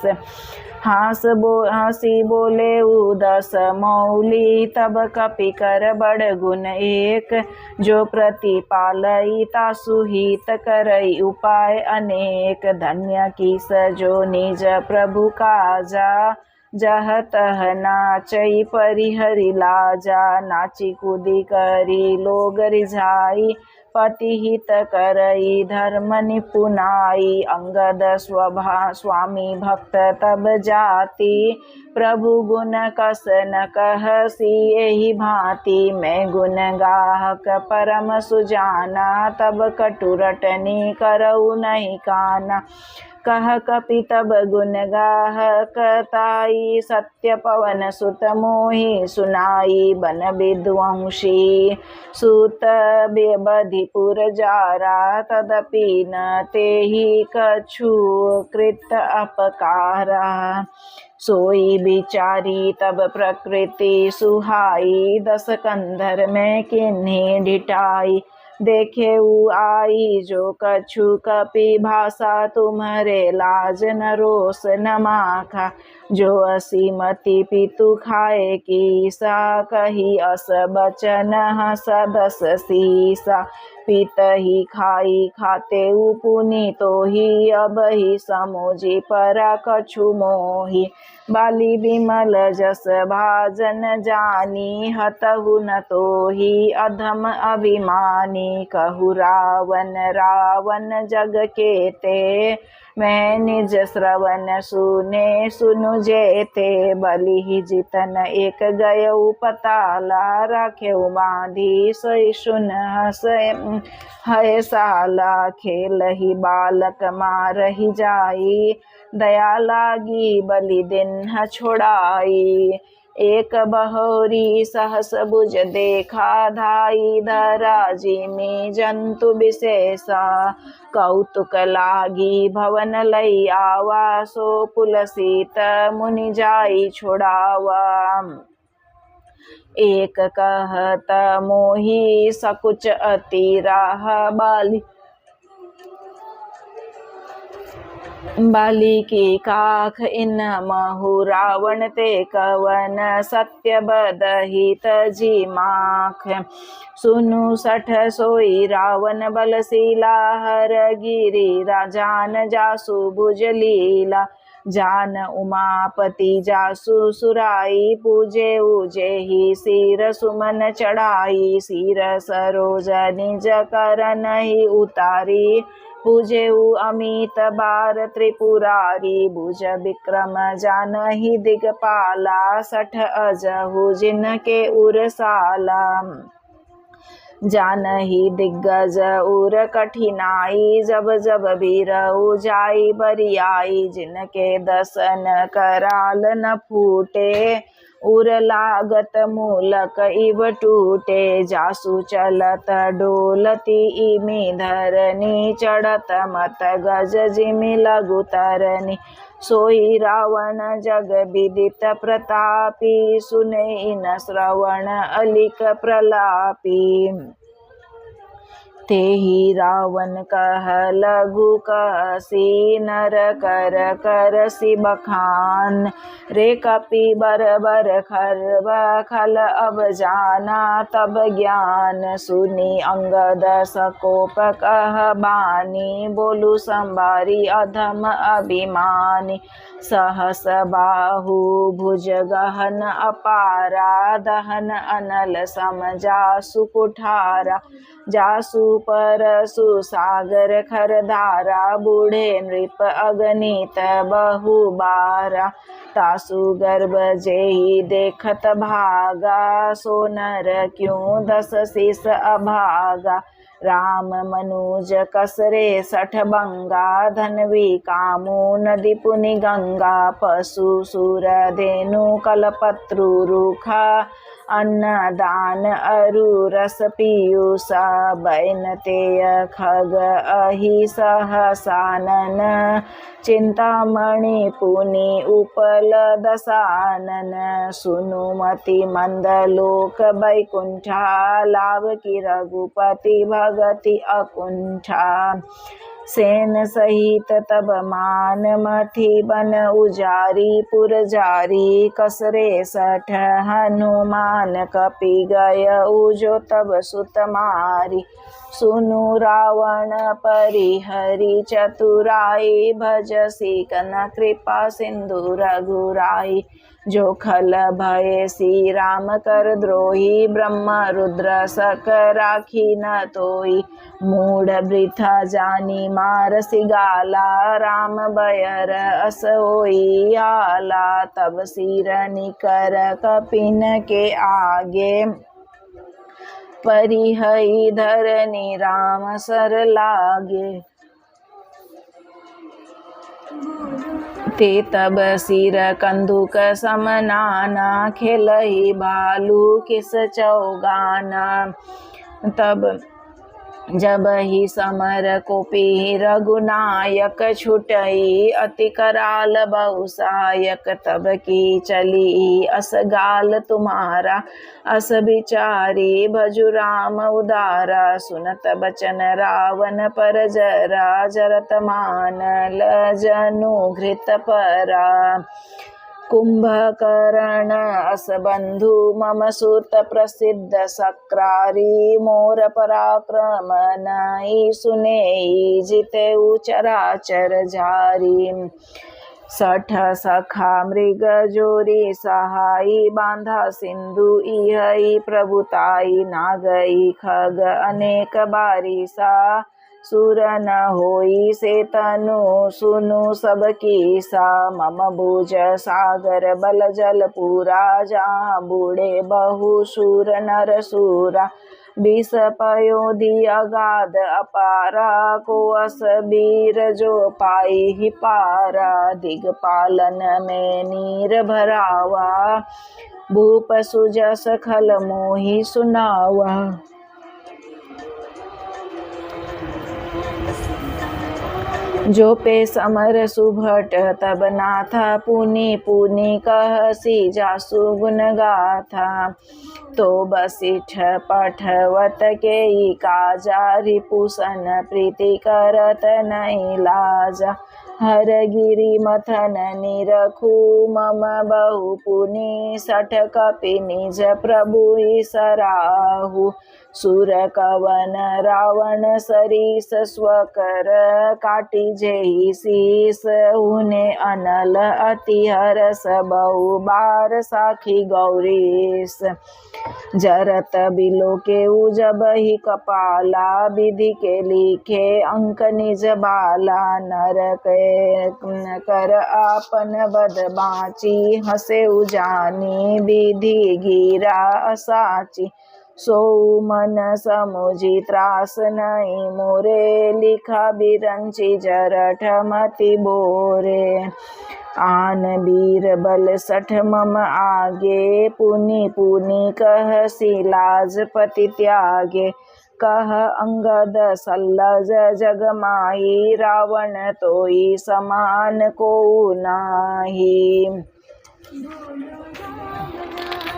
हंसी बोले उदस मौली तब कपि कर बड़ गुण एक। जो प्रतिपालई तासु हित करई उपाय अनेक। धन्य किस जो निज प्रभु काजा जह तह नाचई परिहरि लाजा। नाची कूदी करी लोग रिझाई पति हित करई धर्म निपुनाई। अंगद स्वामी भक्त तब जाति प्रभु गुण कस न कहसी यही भांति। मैं गुण गाहक परम सुजाना तब कटु रटनी करऊ नहीं काना। कह कपि तब गुण गाहक ताई सत्य पवन सुत मोहि सुनाई। बन विद्वंसी सुत बधिपुर जारा तदपि न तेहि कछु कृत अपकारा। सोई बिचारी तब प्रकृति सुहाई दस कंधर में किन्हीं ढिठाई। देखे आई जो कछु कपि भाषा तुम्हारे लाज न रोष न माखा। जो असीमति पितु खाए की सा कही अस बचन हस दस सीसा। पित ही खाई खाते पुनि तो ही अब ही समोजी परा कछु मोही। बाली बिमल जस भाजन जानी हतहु न तो ही अधम अभिमानी। कहु रावण रावण जग केते मैं निज श्रवण सुने सुनु जेते। बलि ही जितन एक गयउ पताला राखेउ बांधी सोई सुन हय साला। खेल ही बालक मार ही जाई दया लागी बलि दिन छोड़ाई। एक बहोरी सहस भुज देखा धाई धराजी में जंतु विशेषा। कौतुक लागी भवन लई आवा सो पुलसित मुनि जाई छोड़ावा। एक कहत मोहि सकुच अति राह बाली की काख इन महु रावण ते कवन सत्य बदहित जी माख। सुनु सठ सोई रावण बलशीला हर गिरी राजान जासु भुज लीला। जान उमापति जासु सुराई पूजे उजे ही सिर सुमन चढ़ाई। सिर सरोज निज करन ही उतारी पूजे अमित बार त्रिपुरारी। भुज विक्रम जानहि दिगपाला सठ अजहु जिनके उरसाला। जानहि दिग्गज उर कठिनाई जब जब बीरऊ जाई बरियाई। जिनके दसन कराल न फूटे उर लागत मूलक इव टूटे। जासु चलत डोलती इमि धरनी चढ़त मत गज जिमि लघु तरनी। सोई रावण जग विदित प्रतापी सुने न श्रवण अलिक प्रलापी। तेहि रावण कह लघु कहसी नर कर करसी बखान। रे कपि बर बर खरब खल अब जाना तब ज्ञान। सुनी अंगद सकोप कह बानी बोलू संबारी अधम अभिमानी। सहस बाहु भुज गहन अपारा दहन अनल सम जासु कुठारा। जासु परसु सागर खर धारा बूढ़े नृप अगणित बहुबारा। तासु गर्भ जेहि देखत भागा सो नर क्यों दस शीस अभागा। राम मनुज कसरे सठ बंगा धनवी कामू नदी पुनि गंगा। पशु सुर धेनु कलपत्रु रुखा अन्नदान अरु रस पीयूषा बैनतेय खग अहि सहसानन चिंतामणि पुनि उपल दसानन सुनुमति मंदलोक बैकुंठा लाभ की रघुपति भगति अकुंठा सेन सहित तब मान मथि बन उजारी पुर जारी कसरे 60 हनुमान कपि गय उजो तब सुत मारी सुनु रावण परिहरि चतुराई भजसी कन कृपा सिंधु रघुराई जो खल भय श्री राम कर द्रोही ब्रह्म रुद्र सक राखी न तोई मूढ़ वृथा जानी मार सिगाला राम बयर अस होई आला तब सिर निकर कपिन के आगे परिहई धरनी राम सर लागे ते तब सिर कंदुक समनाना खेलही भालू किस चौगाना तब जब ही समर कोपी रघुनायक छुटई अति कराल बहुसायक तब की चली अस गाल तुम्हारा अस बिचारी भजु राम उदारा सुनत बचन रावण पर जरा जरत मान लजनु घृत परा कुंभकर्ण अस बंधु मम सुत प्रसिद्ध सक्रारी मोर पराक्रम नाई सुनेई जिते चराचर जारी 60 सखा मृग जोरी सहाई बांधा सिंधु इहई प्रभुताई नागई खग अनेक बारिसा सुर न होई से तनु सुनु सब की सा मम भुज सागर बल जल पूरा जहाँ बूढ़े बहु सूर नर सूरा विष पयोधि अगाध अपारा को अस बीर जो पाई ही पारा दिगपालन में नीर भरावा भूप सुजस खल मोहि सुनावा जो पे समर सुभट तब नाथा पुनि पुनि कहसी जासु गुण गाथा तो बसिठ पठवत के काजा रिपुसन प्रीति करत नहीं लाजा हर गिरि मथन निरखु मम बहु पुनि 60 कपि निज प्रभु सराहु सुर कवन रावण सरीस स्वकर काटी जेहि शीस उने अनल अति हरस बहु बार साखी गौरीस जरत बिलो के जब ही कपाला विधि के लिखे अंक निज बाला नर के कर आपन बद बाची हसे उजानी विधि गिरा असाची सो मन समुझी त्रास नहीं मोरे लिखा बिरंची जरठ मति बोरे आन बीर बल 60 मम आगे पुनि पुनि कह लाजपति त्यागे कह अंगद सल्लज जगमाई रावण तोई समान को नाही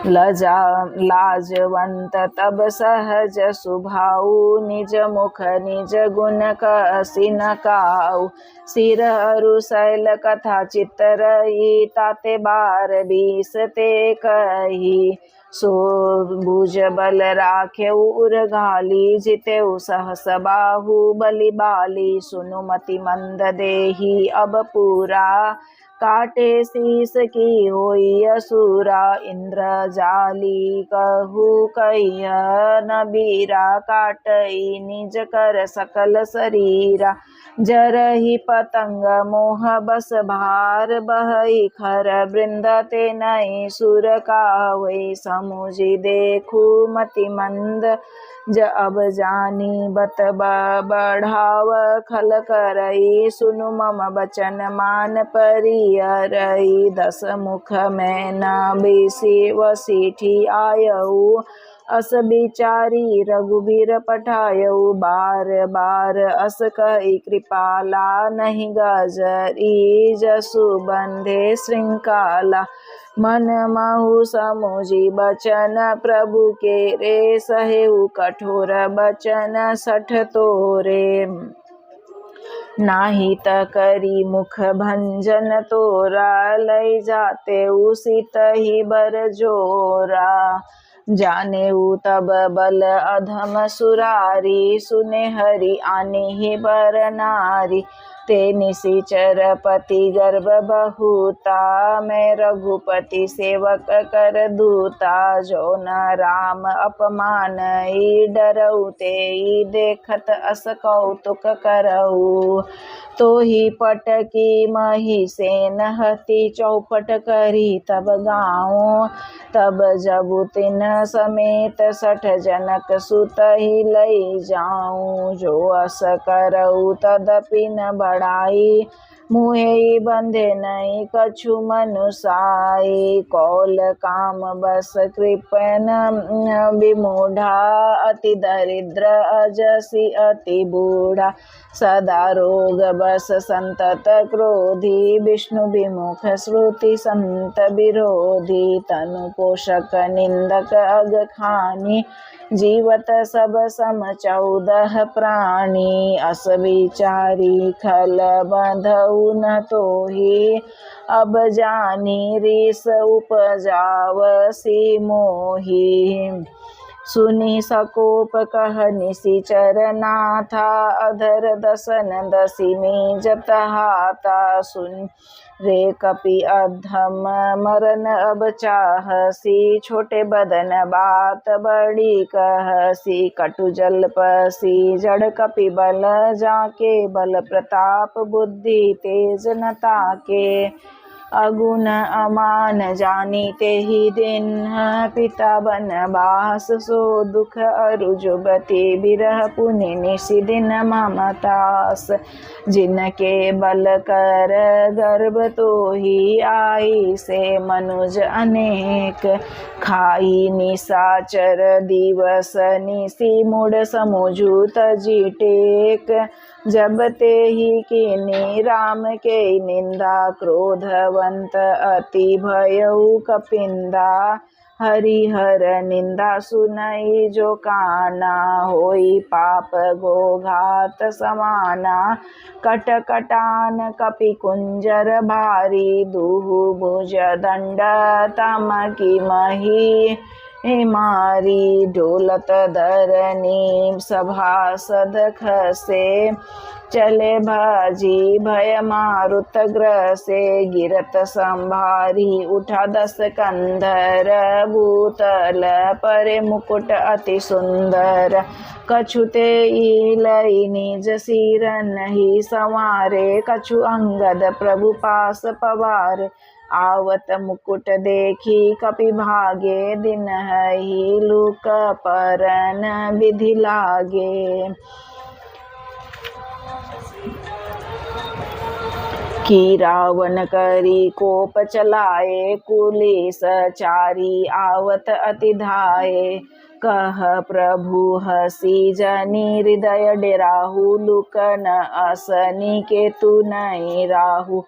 लाजवंत तब सहज सुभाऊ निज मुख निज गुण कसी न काऊ सिर अरु शैल कथा चितरही ताते 12 ते कही सो भुज बल राखे उर घाली जिते सहस बाहु बलि बाली सुनुमति मंद देही अब पूरा काटे शीस की होई असुरा इंद्र जाली कहू कहिय न बीरा काटई निज कर सकल शरीरा जरहि पतंग मोह बस भार बहई खर वृंद ते नई सुर कावै समुझि देखू मति मंद ज अब जानी बत बढ़ाव खल करई सुनु मम बचन मान परियरई 10 मुख में न बेसी वसीठी आयऊ अस बिचारी रघुबीर पठायऊ बार बार अस कही कृपाला नहीं गजरी जसु बंधे श्रृंखला मन महु समुझी बचन प्रभु के रे सहेऊ कठोर बचन 60 तोरे नाही त करी मुख भंजन तोरा लई जाते उसित ही बर जोरा जानेऊ तब बल अधम सुरारी सुने हरि आने ही बर नारी ते निशिचर पति गर्भ बहुता मैं रघुपति सेवक कर दूता जो न राम अपमान डरऊ ते देखत अस कौतुक करऊ तो ही पटकी मही सेन हती चौपट करी तब गाँव तब जबु तिन समेत 60 जनक सुत ही लई जाऊं जो अस करऊ तदपि न बढ़ाई मुहे बंधे नहीं कछु मनुसाई कौल काम बस कृपन विमूढ़ा अति दरिद्र अजसी अति बूढ़ा सदा रोग बस संतत क्रोधी विष्णु विमुख श्रुति संत विरोधी तनु पोषक निंदक अग खानी जीवत सब सम 14 प्राणी अस विचारी खल बंधउ न तोही अब जानी रीस उपजावसी मोही सुनी सकोप कह निशिचर नाथा अधर दसन दसिमी जत हाथा सुन रे कपि अधम मरन अब चाहसी छोटे बदन बात बड़ी कहसी कटु जल पसी जड़ कपि बल जाके बल प्रताप बुद्धि तेज न ताके अगुण अमान जानी ते ही दिन पिता बनवास सो दुख अरु जुगति बिरह पुनि निशि दिन ममतास जिनके बल कर गर्भ तो ही आई से मनुज अनेक खाई निशाचर दिवस निशि मुड़ समुझु तजी टेक जब ते ही कीनी राम के निंदा क्रोधवंत अति भयउ कपिंदा हरिहर निंदा सुनई जो काना होई पाप गोघात समाना कटकटान कपि कुंजर भारी दुहु भुज दंड तम की मही मारी ढोलत धरनी सभासद खसे चले भाजी भय मारुत ग्रसे गिरत संभारी उठा 10 कंधर भूतल परे मुकुट अति सुंदर कछुते लई निज सिर नहीं संवारे कछु अंगद प्रभु पास पवार आवत मुकुट देखी कपि भागे दिन ही लुक परन विधि लागे कि रावण करी कोप चलाए कुलिस चारी आवत अति धाये कह प्रभु हसी जनी हृदय डेराहु लुकन असनी के तू नहीं राहु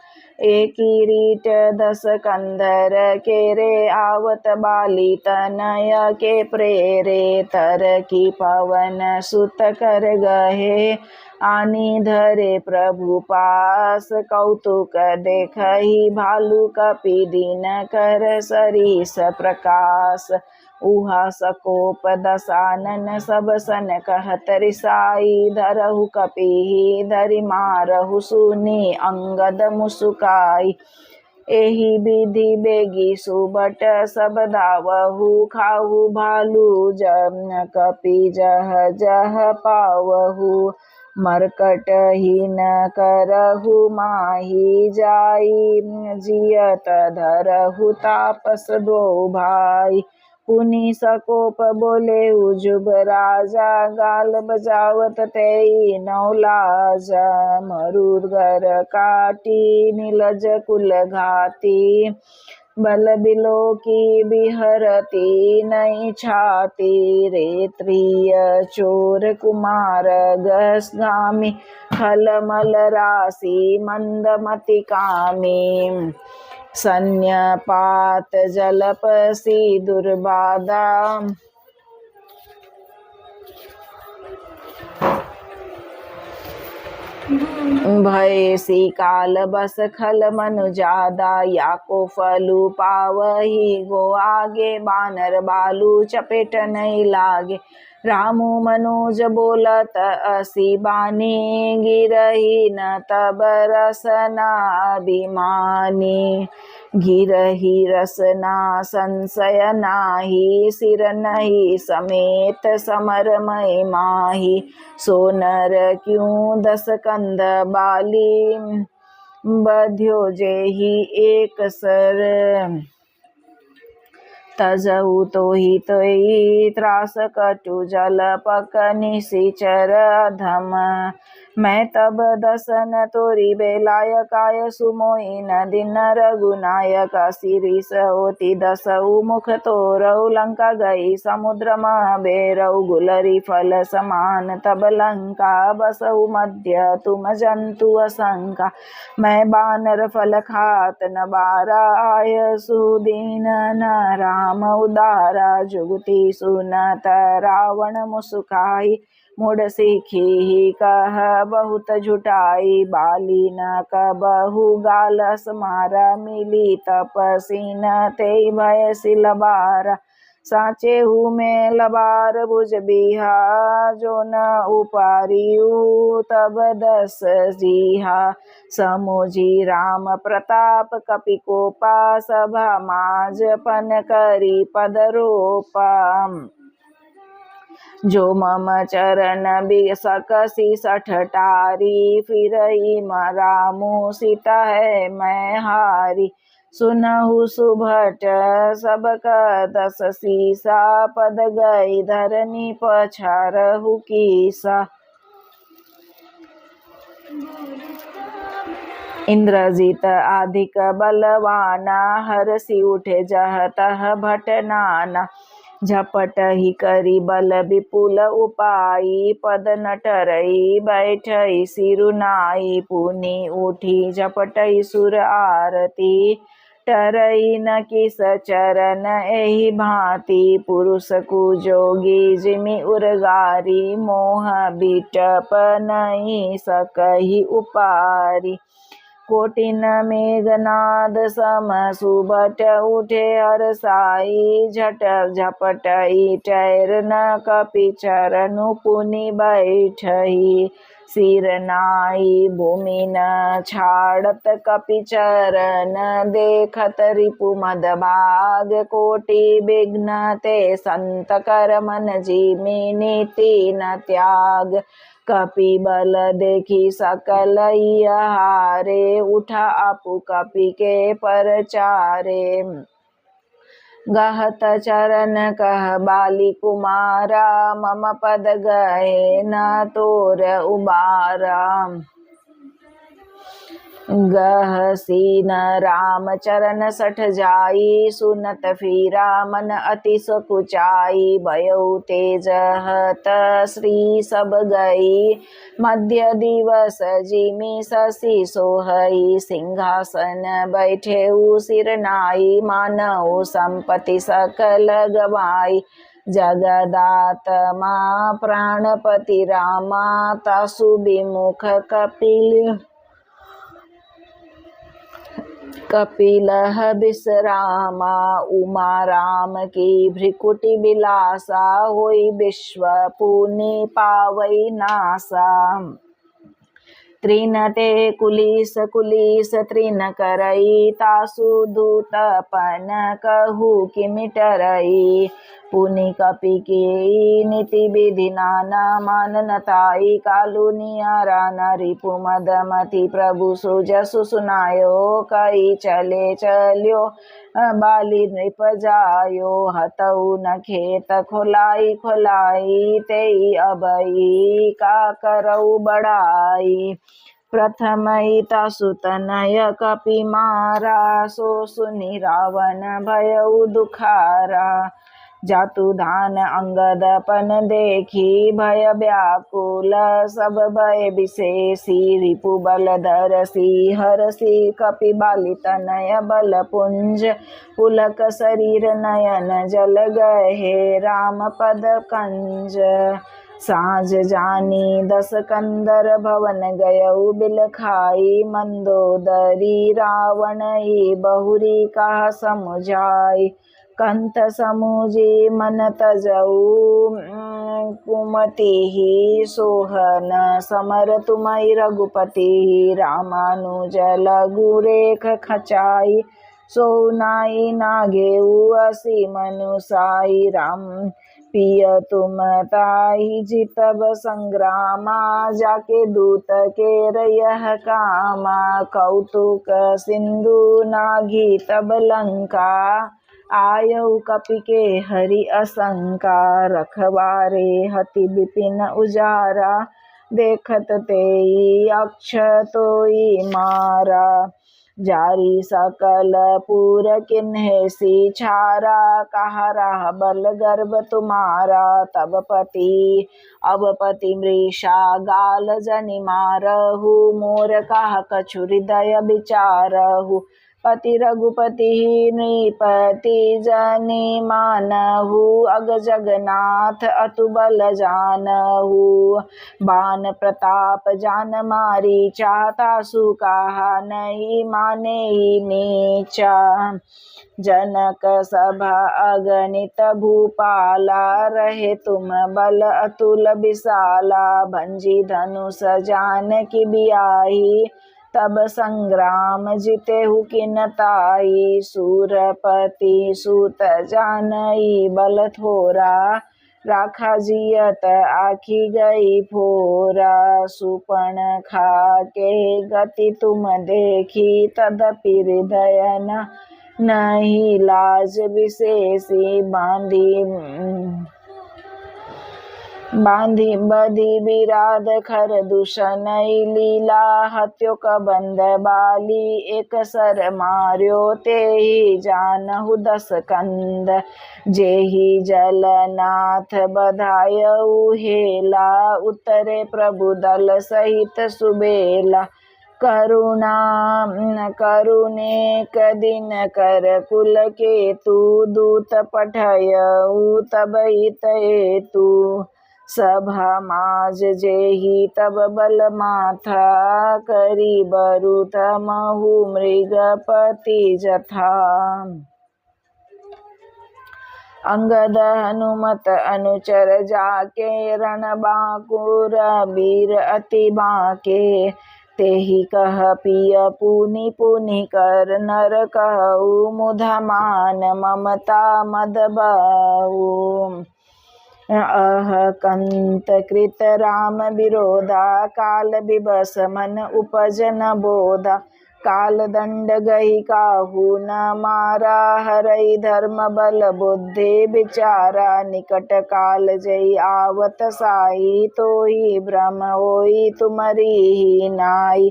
एक रीट 10 कंधर के रे आवत बाली तनय के प्रेरे तर की पवन सुत कर गहे आनी धरे प्रभु पास कौतुक देखहि भालू कपि दीन कर सरीस प्रकाश उहा सकोप दसानन सब सन कहत रिसाई धरहु कपि धरि मारहु सुनी अंगद मुसुकाई एहि विधि बेगी सुबट सब दावहु खाहु भालू जम कपि जह जह पावहु मरकट ही न करहु माही जाई, जियत धरहु तापस दो भाई। पुनि सकोप बोले उजुब राजा, गाल बजावत तेई नौलाजा। मरुगर काटी नीलज कुल घाती, बल बिलो की बिहरती नहीं छाती। रेत्रिय चोर कुमार गसगामी, खलमल राशि मंदमति कामी। सन्यपात जलपसी दुर्बाधा, भय सी काल बस खल मनु जादा। या को फलू पावही गो आगे, बानर बालू चपेट नहीं लागे। रामु मनोज बोलत असी बानी, गिरही न तब रसना अभिमानी। गिरही रसना संशय नाही, सिर नहीं समेत समरमय माही। सोनर क्यों दस कंद बाली, बध्यो जेहि एक सर। तजऊ तो ही तोई त्रास कटु जल पक निशिचर धम। मैं तब दसन तोरी बेलाय काय, सुमोई न दिन रघुनायक। सिरिस होती दसऊ मुख तोरऊ, लंका गई समुद्र बेरऊ। गुलरी फल समान तब लंका, बसऊ मध्य तुम जंतु असंका। मैं बानर फल खात न बारा, आय सुदीन न राम उदारा। जुगति सुनत रावण मुस्काई, मुड़ सीखी कह बहुत झुटाई। बाली न कबहु गालस मारा, मिली तपसीन ते भय सिलबारा। साचे हूँ में लबार भुज बिहा, जो न उपारियु तब दस जीहा। समुझी राम प्रताप कपि कोपा, सभा माज पन करी पद रोपा। जो मम चरण बिसकसी सठटारी, फिरई रामु सीता है मैं हारी। सुनहु सुभट सब दस सीसा, पद गई धरनी पछारहु कीसा। इंद्रजीत अधिक बलवाना, हरसी उठे जह तह भट नाना। झपट ही करी बल विपुल उपाई, पद न टरई बैठई सिरुनाई। पुनि उठी झपटई सुर आरती, टरई न किस चरण एहि भांति। पुरुष कुजोगी जिमि उर्गारी, मोह बिटप नहीं सकहि उपारी। कोटिन मेघनाद सम सुबट उठे हरसाई, झट झपटई टैर न कपि चरनु पुनि बैठई। सिर नाई भूमि न छाड़त कपि चरण, देखत रिपु मद भाग। कोटि विघ्न ते संत कर, मन जिमि नीति न त्याग। कपि बल देखी सकल हारे, उठा आपु कपि के परचारे। गहत चरण कह बाली कुमारा, मम पद गए न तोर उबारा। गहसी न राम चरण सठ जाई, सुनत फीरा मन अति सकुचाई। भयउ तेज हत श्री सब गई, मध्य दिवस जिमि शशि सोहई। सिंहासन बैठेउ सिर नाई, मानउ संपत्ति सकल गवाई। जगदात्मा प्राणपति रामा, तासु विमुख कपिलह विश्रामा। उमा राम की भ्रिकुटि बिलासा, होई विश्व पुनि पावई नासा। त्रिन ते कुलिस कुलिस त्रिन करई, तासु दूतपन कहु किमि टरई। पुनि कपि की नीति विधि नाना माननताई कालुनियारा न रिपु मदमति प्रभु सुजसु सुनायो कई चले चल्यो बाली नृप जायो हतऊ न खेत खोलाई खोलाई तेई अबई का करऊ बढ़ाई प्रथम सुतनय कपि मारा सो सुनि रावण भयउ दुखारा जातु धान अंगदपन देखी भय व्याकुल सब भय विशेषी रिपु बलधर सी हरसी कपि बाली तनय बल पुंज पुलक शरीर नयन जल गहे राम पद कंज साँझ जानी 10 कंदर भवन गयऊ बिल खाई मंदोदरी रावण बहुरी कहा समुझाई कंत समुझी मन तजऊ कुमति ही सोहन समर तुमई रघुपति रामानुज लघु रेख खचाई सोनाई नागेऊ असी मनुसाई राम पिय तुम ताहि जितब संग्रामा जाके दूत के रयह कामा कौतुक सिंधु नागी तब लंका आयऊ कपि के हरि असंका रखवारे हति विपिन उजारा देखत तेई अक्ष तोई मारा जारी सकल पूर किन्हेसी छारा कहा रहा बल गर्भ तुम्हारा तब पति अब पति मृषा गाल जनि मारहु मोर कहा कछु हृदय विचारहु पति रघुपति नृपति जनि मानहु अग जगन्नाथ अतु बल जानहु बान प्रताप जान मारी चाहता सुकाहा नहीं माने ही नीचा जनक सभा अगणित भूपाला रहे तुम बल अतुल विशाला भंजी धनुष जान की बियाही तब संग्राम जितेहु किनताई सूरपति सूत जानई बल थोरा राखा जियत आखी गई फोरा सुपर्ण खा के गति तुम देखी तदपि हृदय नहीं लाज विशेषी बांधी बधी विराध खर दूषण लीला हत्यो कबंध बाली एक सर मार्यो तेहि जानहु 10 कंद जेहि जलनाथ बधायउ हेला उतरे प्रभु दल सहित सुबेला करुणे कदिन कर कुल के तू दूत पठयऊ तब हेतु सभा माज जेहि तब बल माथा करी बरुत महु मृगपति जथा अंगद हनुमत अनुचर जाके रण बांकुर वीर अति बांके तेहि कह पिय पुनि पुनि कर नर कहु मुधमान ममता मद बहु कंत कृत राम विरोधा काल विबस मन उपजन बोधा काल दंड गही काहू न मारा हरई धर्म बल बुद्धि विचारा निकट काल जई आवत साई तोहि भ्रम होई तुमरी ही नाई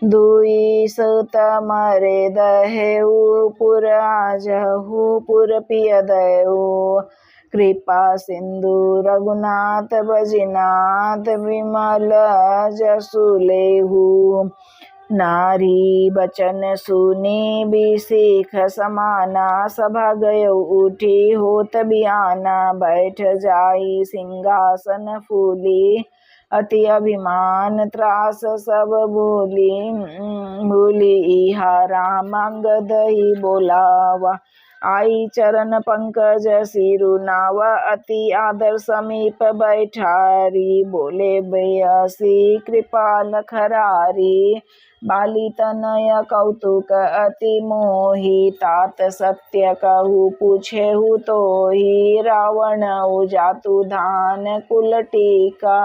दुई सुत मरे दहेऊ पुर आजहू पुर पिय दयऊ कृपा सिंधु रघुनाथ बजिनाथ विमल जसु लेहु नारी बचन सुनी बिसिख समाना सभा गयो उठी होत बियाना बैठ जाई सिंहासन फूली अति अभिमान त्रास सब भूली इहा राम अंगद ही बोलावा आई चरण पंकज सिरु नाव अति आदर समीप बैठारी बोले बेयसी कृपाल खरारी बाली तनय कौतुक अति मोही तात सत्य कहू पूछेहु तो ही रावण उजातु धान कुल टीका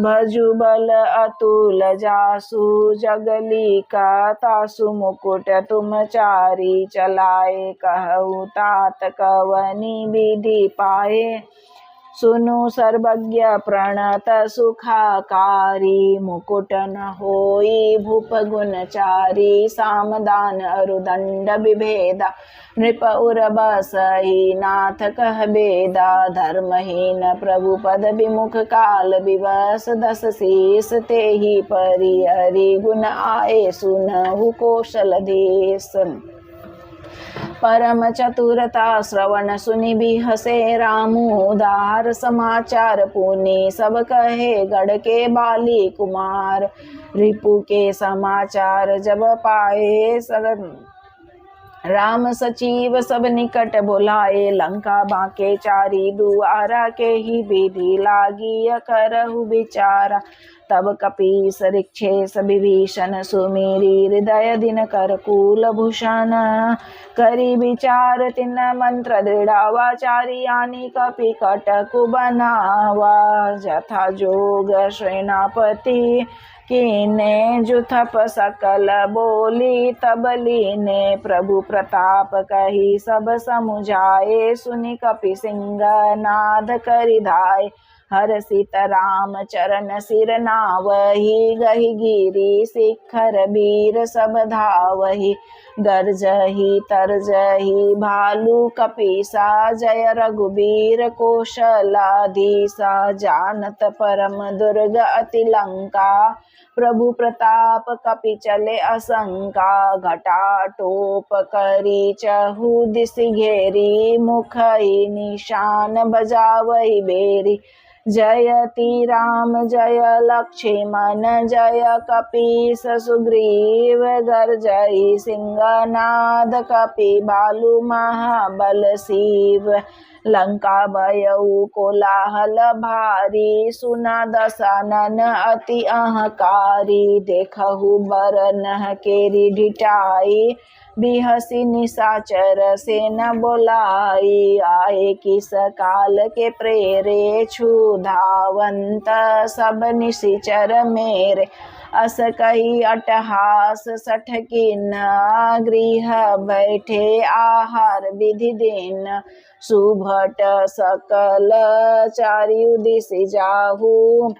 भजु बल अतुल जासु जगलिका तासु मुकुट तुम चारी चलाए कहु तात कवनी विधि पाए सुनु सर्वज्ञ प्रणत सुखाकारी मुकुट न होई भूप गुणचारी सामदान अरुदंड विभेदा नृप उर बसहि नाथ कह बेदा धर्महीन प्रभु पद विमुख काल विवश दस शीस तेहि परि हरि गुण आए सुनहु कौशल देश परम चतुरता श्रवण सुनि बिहसे रामु उदार समाचार पुनि सब कहे गढ़ के बाली कुमार रिपु के समाचार जब पाए सरन राम सचिव सब निकट बुलाए लंका बाके चारी दुआरा के ही विधि लागी करहु विचारा तब कपीस ऋक्षेश विभीषण सुमीरी हृदय दिन कर कूल भूषण करी विचार तिन मंत्र दृढ़ावाचारी आनी कपि कटकु बनावा जथा जोग सेनापति कीने जुथप सकल बोली तब लीने प्रभु प्रताप कही सब समुझाए सुनि कपि सिंह नाद करि धाय हर सीता राम चरण सिर नावहि गहि गिरि शिखर वीर सब धावहि गर्जहि तरजहि भालू कपीसा जय रघुबीर कौशलाधीसा जानत परम दुर्ग अति लंका प्रभु प्रताप कपि चले असंका घटा टोप करी चहु दिस घेरी मुखई निशान बजावई बेरी जयति राम जय लक्ष्मण जय कपीस सुग्रीव गर्जई सिंहनाद कपि बालू महाबल शिव लंका भयउ कोलाहल भारी सुना दसानन अति अहंकारी देखहु बरन केरी ढिठाई बिहसी निशाचर से न बोलाई आए किस काल के प्रेरे क्षुधावंत सब निशिचर मेरे अस कही अटहास सठ किन गृह बैठे आहार विधि दिन सुभट सकल चारियु दिस जाहू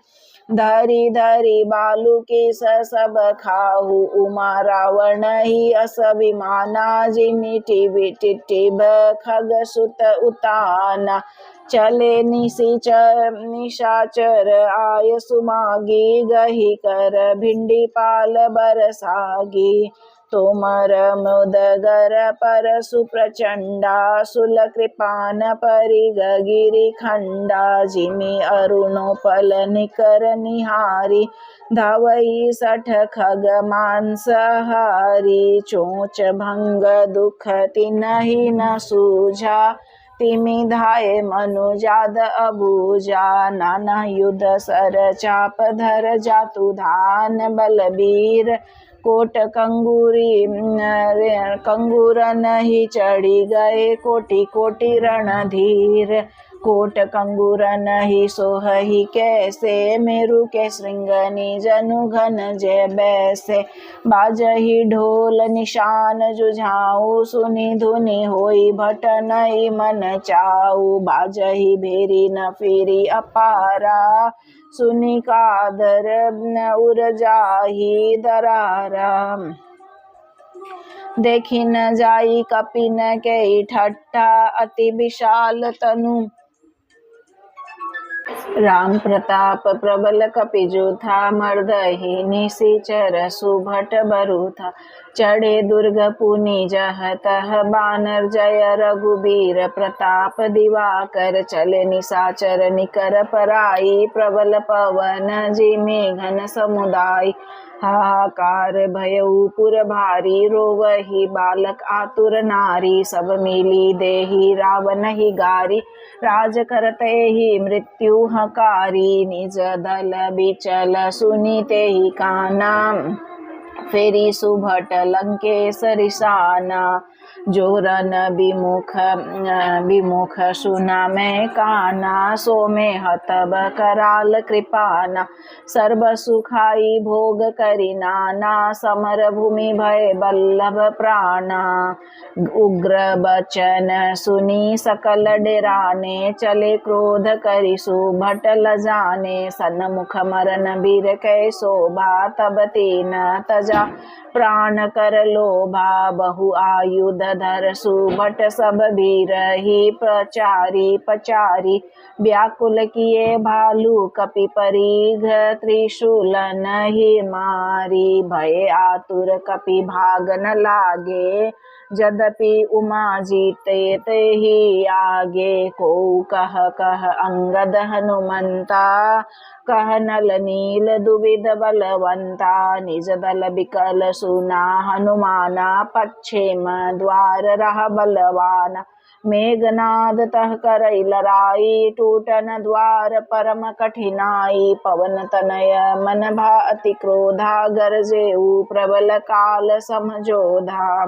धरी धरी बालू की सब खाहू उमा रावण ही अस विमाना जिमि टिटिब खग सुत उताना चले निशाचर आय सुमागी गही कर भिंडी पाल बरसागी तोमर मुदगर पर सुप्रचंडा सुल कृपान परिगिरी खंडा जिमि अरुणोपल निकर निहारी धावई सठ खग मांसहारी चोच भंग दुख तिनहि न सूझा तिमि धाये मनुजाद अबूजा नाना युद्ध सर चाप धर जातु धान बलबीर कोट कंगूरन ही चढ़ी गए कोटि कोटि रणधीर कोट कंगूरन ही सोहहि कैसे मेरु के श्रृंगनि जनु घन जय बैसे बाजहि ढोल निशान जुझाऊ सुनि धुनि होई भट नई मन चाऊ बाजहि भेरी न फेरी अपारा सुनि कादर उर जाहि दरारा देखी न जाई कपिन के ठट्ठा अति विशाल तनु राम प्रताप प्रबल कपिजु था मर्दहि निशिचर सुभट बरु था चढ़े दुर्ग पुनि जह तह बानर जय रघुबीर प्रताप दिवाकर चले निशाचर निकर पराई प्रबल पवन जिमि घन समुदाय हाहाकार भयउ पुर भारी, रोवहि बालक आतुर नारी। सब मिली देहि रावण ही गारी, राज करते ही मृत्यु हकारी। निज दल बिचल सुनी तेहि काना, फेरी सुभट लंकेश रिसाना। जोरन विमुख सुना मैं काना, सो में हतब कराल कृपाना। सर्व सुखाई भोग करि नाना, समर भूमि भय बल्लभ प्राणा। उग्र बचन सुनी सकल डेराने, चले क्रोध करि सुभट लजाने। सन्मुख मरन बीर कै शोभा, तब तीन तजा प्राण कर लोभा। बहु आयुध धर सुभट सब बीरहि, प्रचारी पचारी व्याकुल किए भालू कपि परिघ। त्रिशूल नहीं मारी, भय आतुर कपि भाग न लागे। यद्यपि उमा जीते तेहि आगे, को कह अंगद हनुमंता। कह नल नील दुविध बलवंता, निज दल बिकल सुना हनुमाना। पश्चिम द्वार रह बलवाना, मेघनाद तह करई लराई। टूटन द्वार परम कठिनाई, पवन तनय मन भा अति क्रोधा। गरजेउ प्रबल काल समझोधा,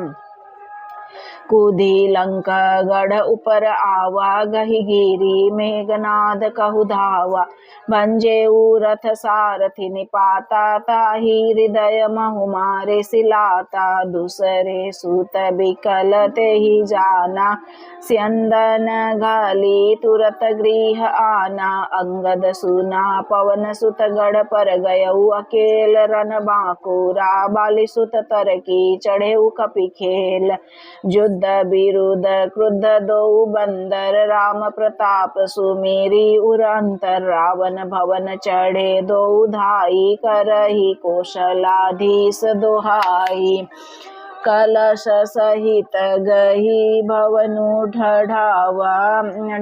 कूदी लंका गढ़ उपर आवा। गहि गिरी मेघनाद कहु धावा, भंजेउ रथ सारथि निपाता। ताहि हृदय महु मारे सिलाता, दूसरे सूत बिकल तेहि जाना। स्यंदन घाली तुरत गृह आना, अंगद सुना पवन सुत गढ़ पर गयउ। अकेल रन बांकुरा, बाली सुत तर की चढ़ेउ कपि खेल। युद्ध विरुद्ध क्रुद्ध दो बंदर, राम प्रताप सुमिरी उर अंतर। रावण भवन चढ़े दो धाई, करही कौशलाधीश दोहाई। कलश सहित गही भवनु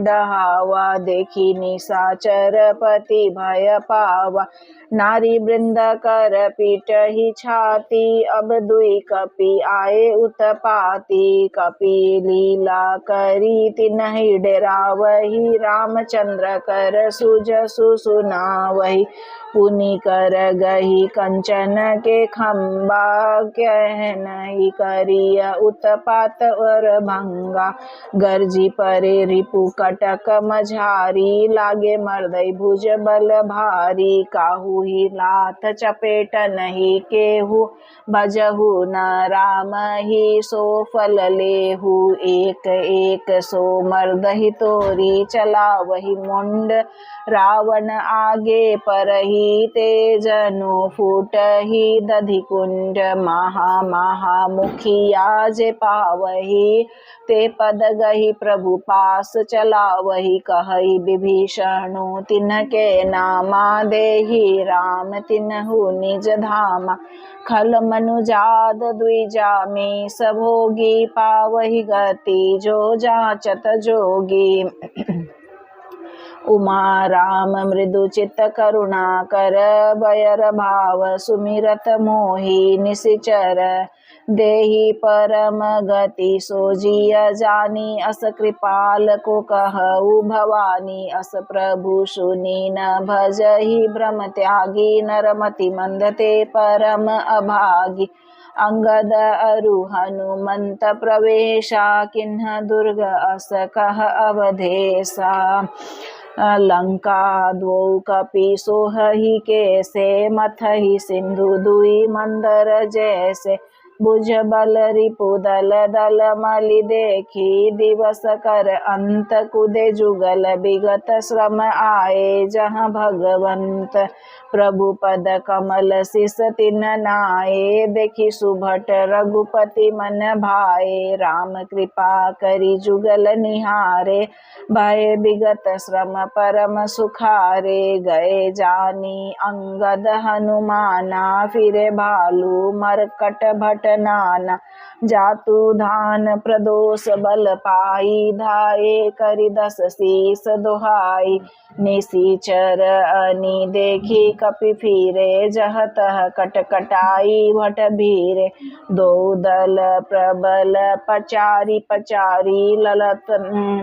डहावा, देखी निशाचर पति भय पावा। नारी वृंद कर पीटहि छाती, अब दुई कपि आए उत्पाती। कपि लीला करी तिन्हि डेरावहि, रामचंद्र कर सुजसु सुनावहि। पुनि कर गही कंचन के खंबा, कह नहीं करिय उत्पात और भंगा। गर्जी परे रिपु कटक मझारी, लागे मर्दै भुज बल भारी। काहू ही लात चपेट नहीं केहू, भजहु न राम ही सो फल लेहू। एक एक सो मर्दहि तोरी, चला वही मुंड रावण आगे परही। तेजनु फूटहि दधि कुंड, महा मुखिया जे पावही। ते पद गही प्रभु पास चलावही, कहई विभीषणु तिनके नामा। देहि राम तिन्हु निज धामा, खल मनुजाद द्विजा में सभोगी। पावहि गति जो जाचत जोगी, उमा राम मृदु चित करुणा कर। बयर भाव सुमिरत मोहि निशिचर, देहि परम गति सोजिय जानी। अस कृपाल को कहऊ भवानी, अस प्रभु सुनी न भजहि। भ्रम त्यागी नरमति मंद, ते परम अभागी। अंगद अरु हनुमंत प्रवेशा, किन्ह दुर्ग अस कह अवधेशा। लंका द्वौ कपि सोहहि कैसे, मथहि सिंधु दुई मंदर जैसे। भुज बल रिपु दल दल मलि देखी, दिवस कर अंत कुदे जुगल विगत। श्रम आए जहाँ भगवंत, प्रभु पद कमल शिष तिन नाये। देखी सुभट रघुपति मन भाए, राम कृपा करि जुगल निहारे। भय विगत श्रम परम सुखारे, गए जानी अंगद हनुमाना। फिरे भालू मरकट भट नाना। जातु धान प्रदोष बल पाई, धाये करि 10 शीस दोहाई। निशिचर अनि देखी कपि फिरे, जह तह कटकटाई भट भीरे। दो दल प्रबल पचारी पचारी,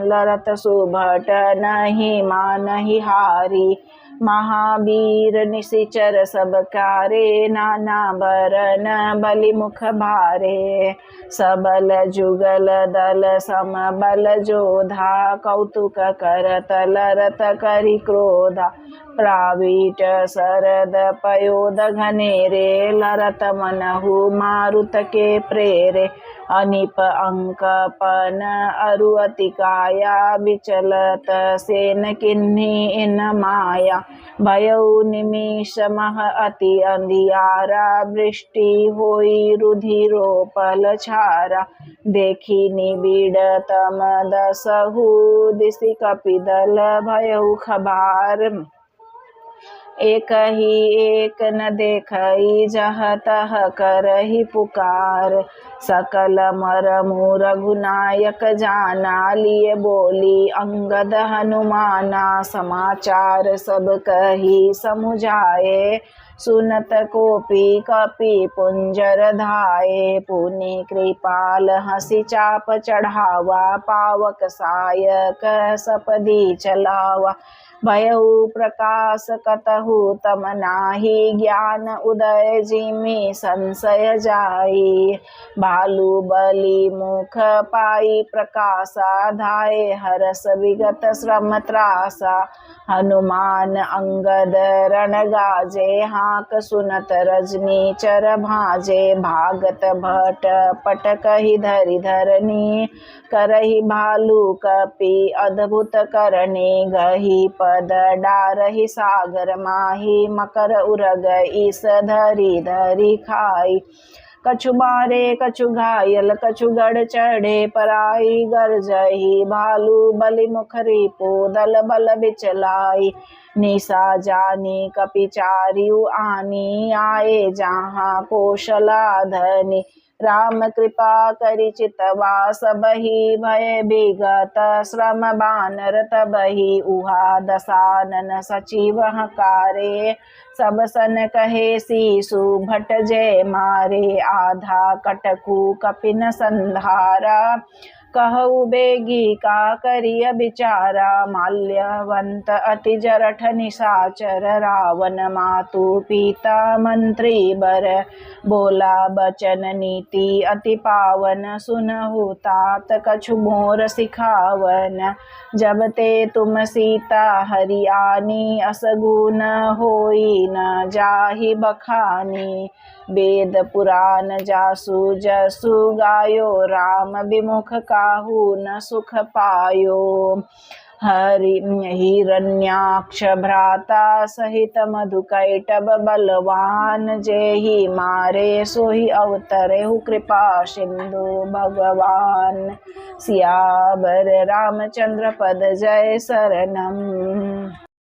लरत सुभट नहीं मानहि हारी। महावीर निशिचर सब कारे, नाना बरन बलि मुख भारे। सबल जुगल दल सम बल जोधा, कौतुक करत लरत करि क्रोधा। प्राविट शरद पयोध घनेरे, लरत मनहु मारुत के प्रेरे। अनिप अंकपन अरु अति काया, विचलत सेन किन्ही इन माया। भयउ निमिष मह अति अंधियारा, वृष्टि होई रुधिरोपल छारा। देखी निबिड़ तम दसहु दिसि कपिदल, भयउ खबार। एक ही एक न देखई, जह तह करहि पुकार। सकल मरमु रघुनायक जाना, लिए बोली अंगद हनुमाना। समाचार सब कही समुझाए, सुनत कोपी कपि पुंजर धाये। पुनि कृपाल हंसी चाप चढ़ावा, पावक सायक सपदी चलावा। भयउ प्रकाश कतहु तम नाही, ज्ञान उदय जिमि संशय जाई। भालु बलि मुख पाई प्रकाशा, धाये हरस विगत श्रम त्रासा। हनुमान अंगद रण गाजे, हाक सुनत रजनी चर भाजे। भागत भट पट कहि धरि धरनी, करहि भालु कपि अद्भुत करनी। गही पद डारहि सागर माही, मकर उरग ईस धरि धरि खाई। कछु मारे कछु घायल, कछु गढ़ चढ़े पराई। गरजहि भालु बलि मुख रिपु, दल बल बिचलाई। निशा जानी कपि चारिउ आनी, आए जहाँ कौशला धनी। राम कृपा करि चितवा सबहि, भय विगत श्रम बानर तबहि। उहा दसानन सचिव हकारे, सब सन कहे सीसु भट जय मारे। आधा कटकु कपिन संधारा, कहु बेगी का करिय बिचारा। माल्यवंत अति जरठ निशाचर, रावण मातु पिता मंत्री बर। बोला बचन नीति अति पावन, सुनहु तात कछु मोर सिखावन। जब ते तुम सीता हरियाणी, असगुन होई न जाहि बखानी। वेद पुराण जासु जसु गायो, राम विमुख काहू न सुख पायो। हिरण्याक्ष भ्राता सहित मधुकैटभ बलवान, जेहि मारे सोहि अवतरेहु कृपा सिंधु भगवान। सियावर रामचंद्र पद जय शरणम।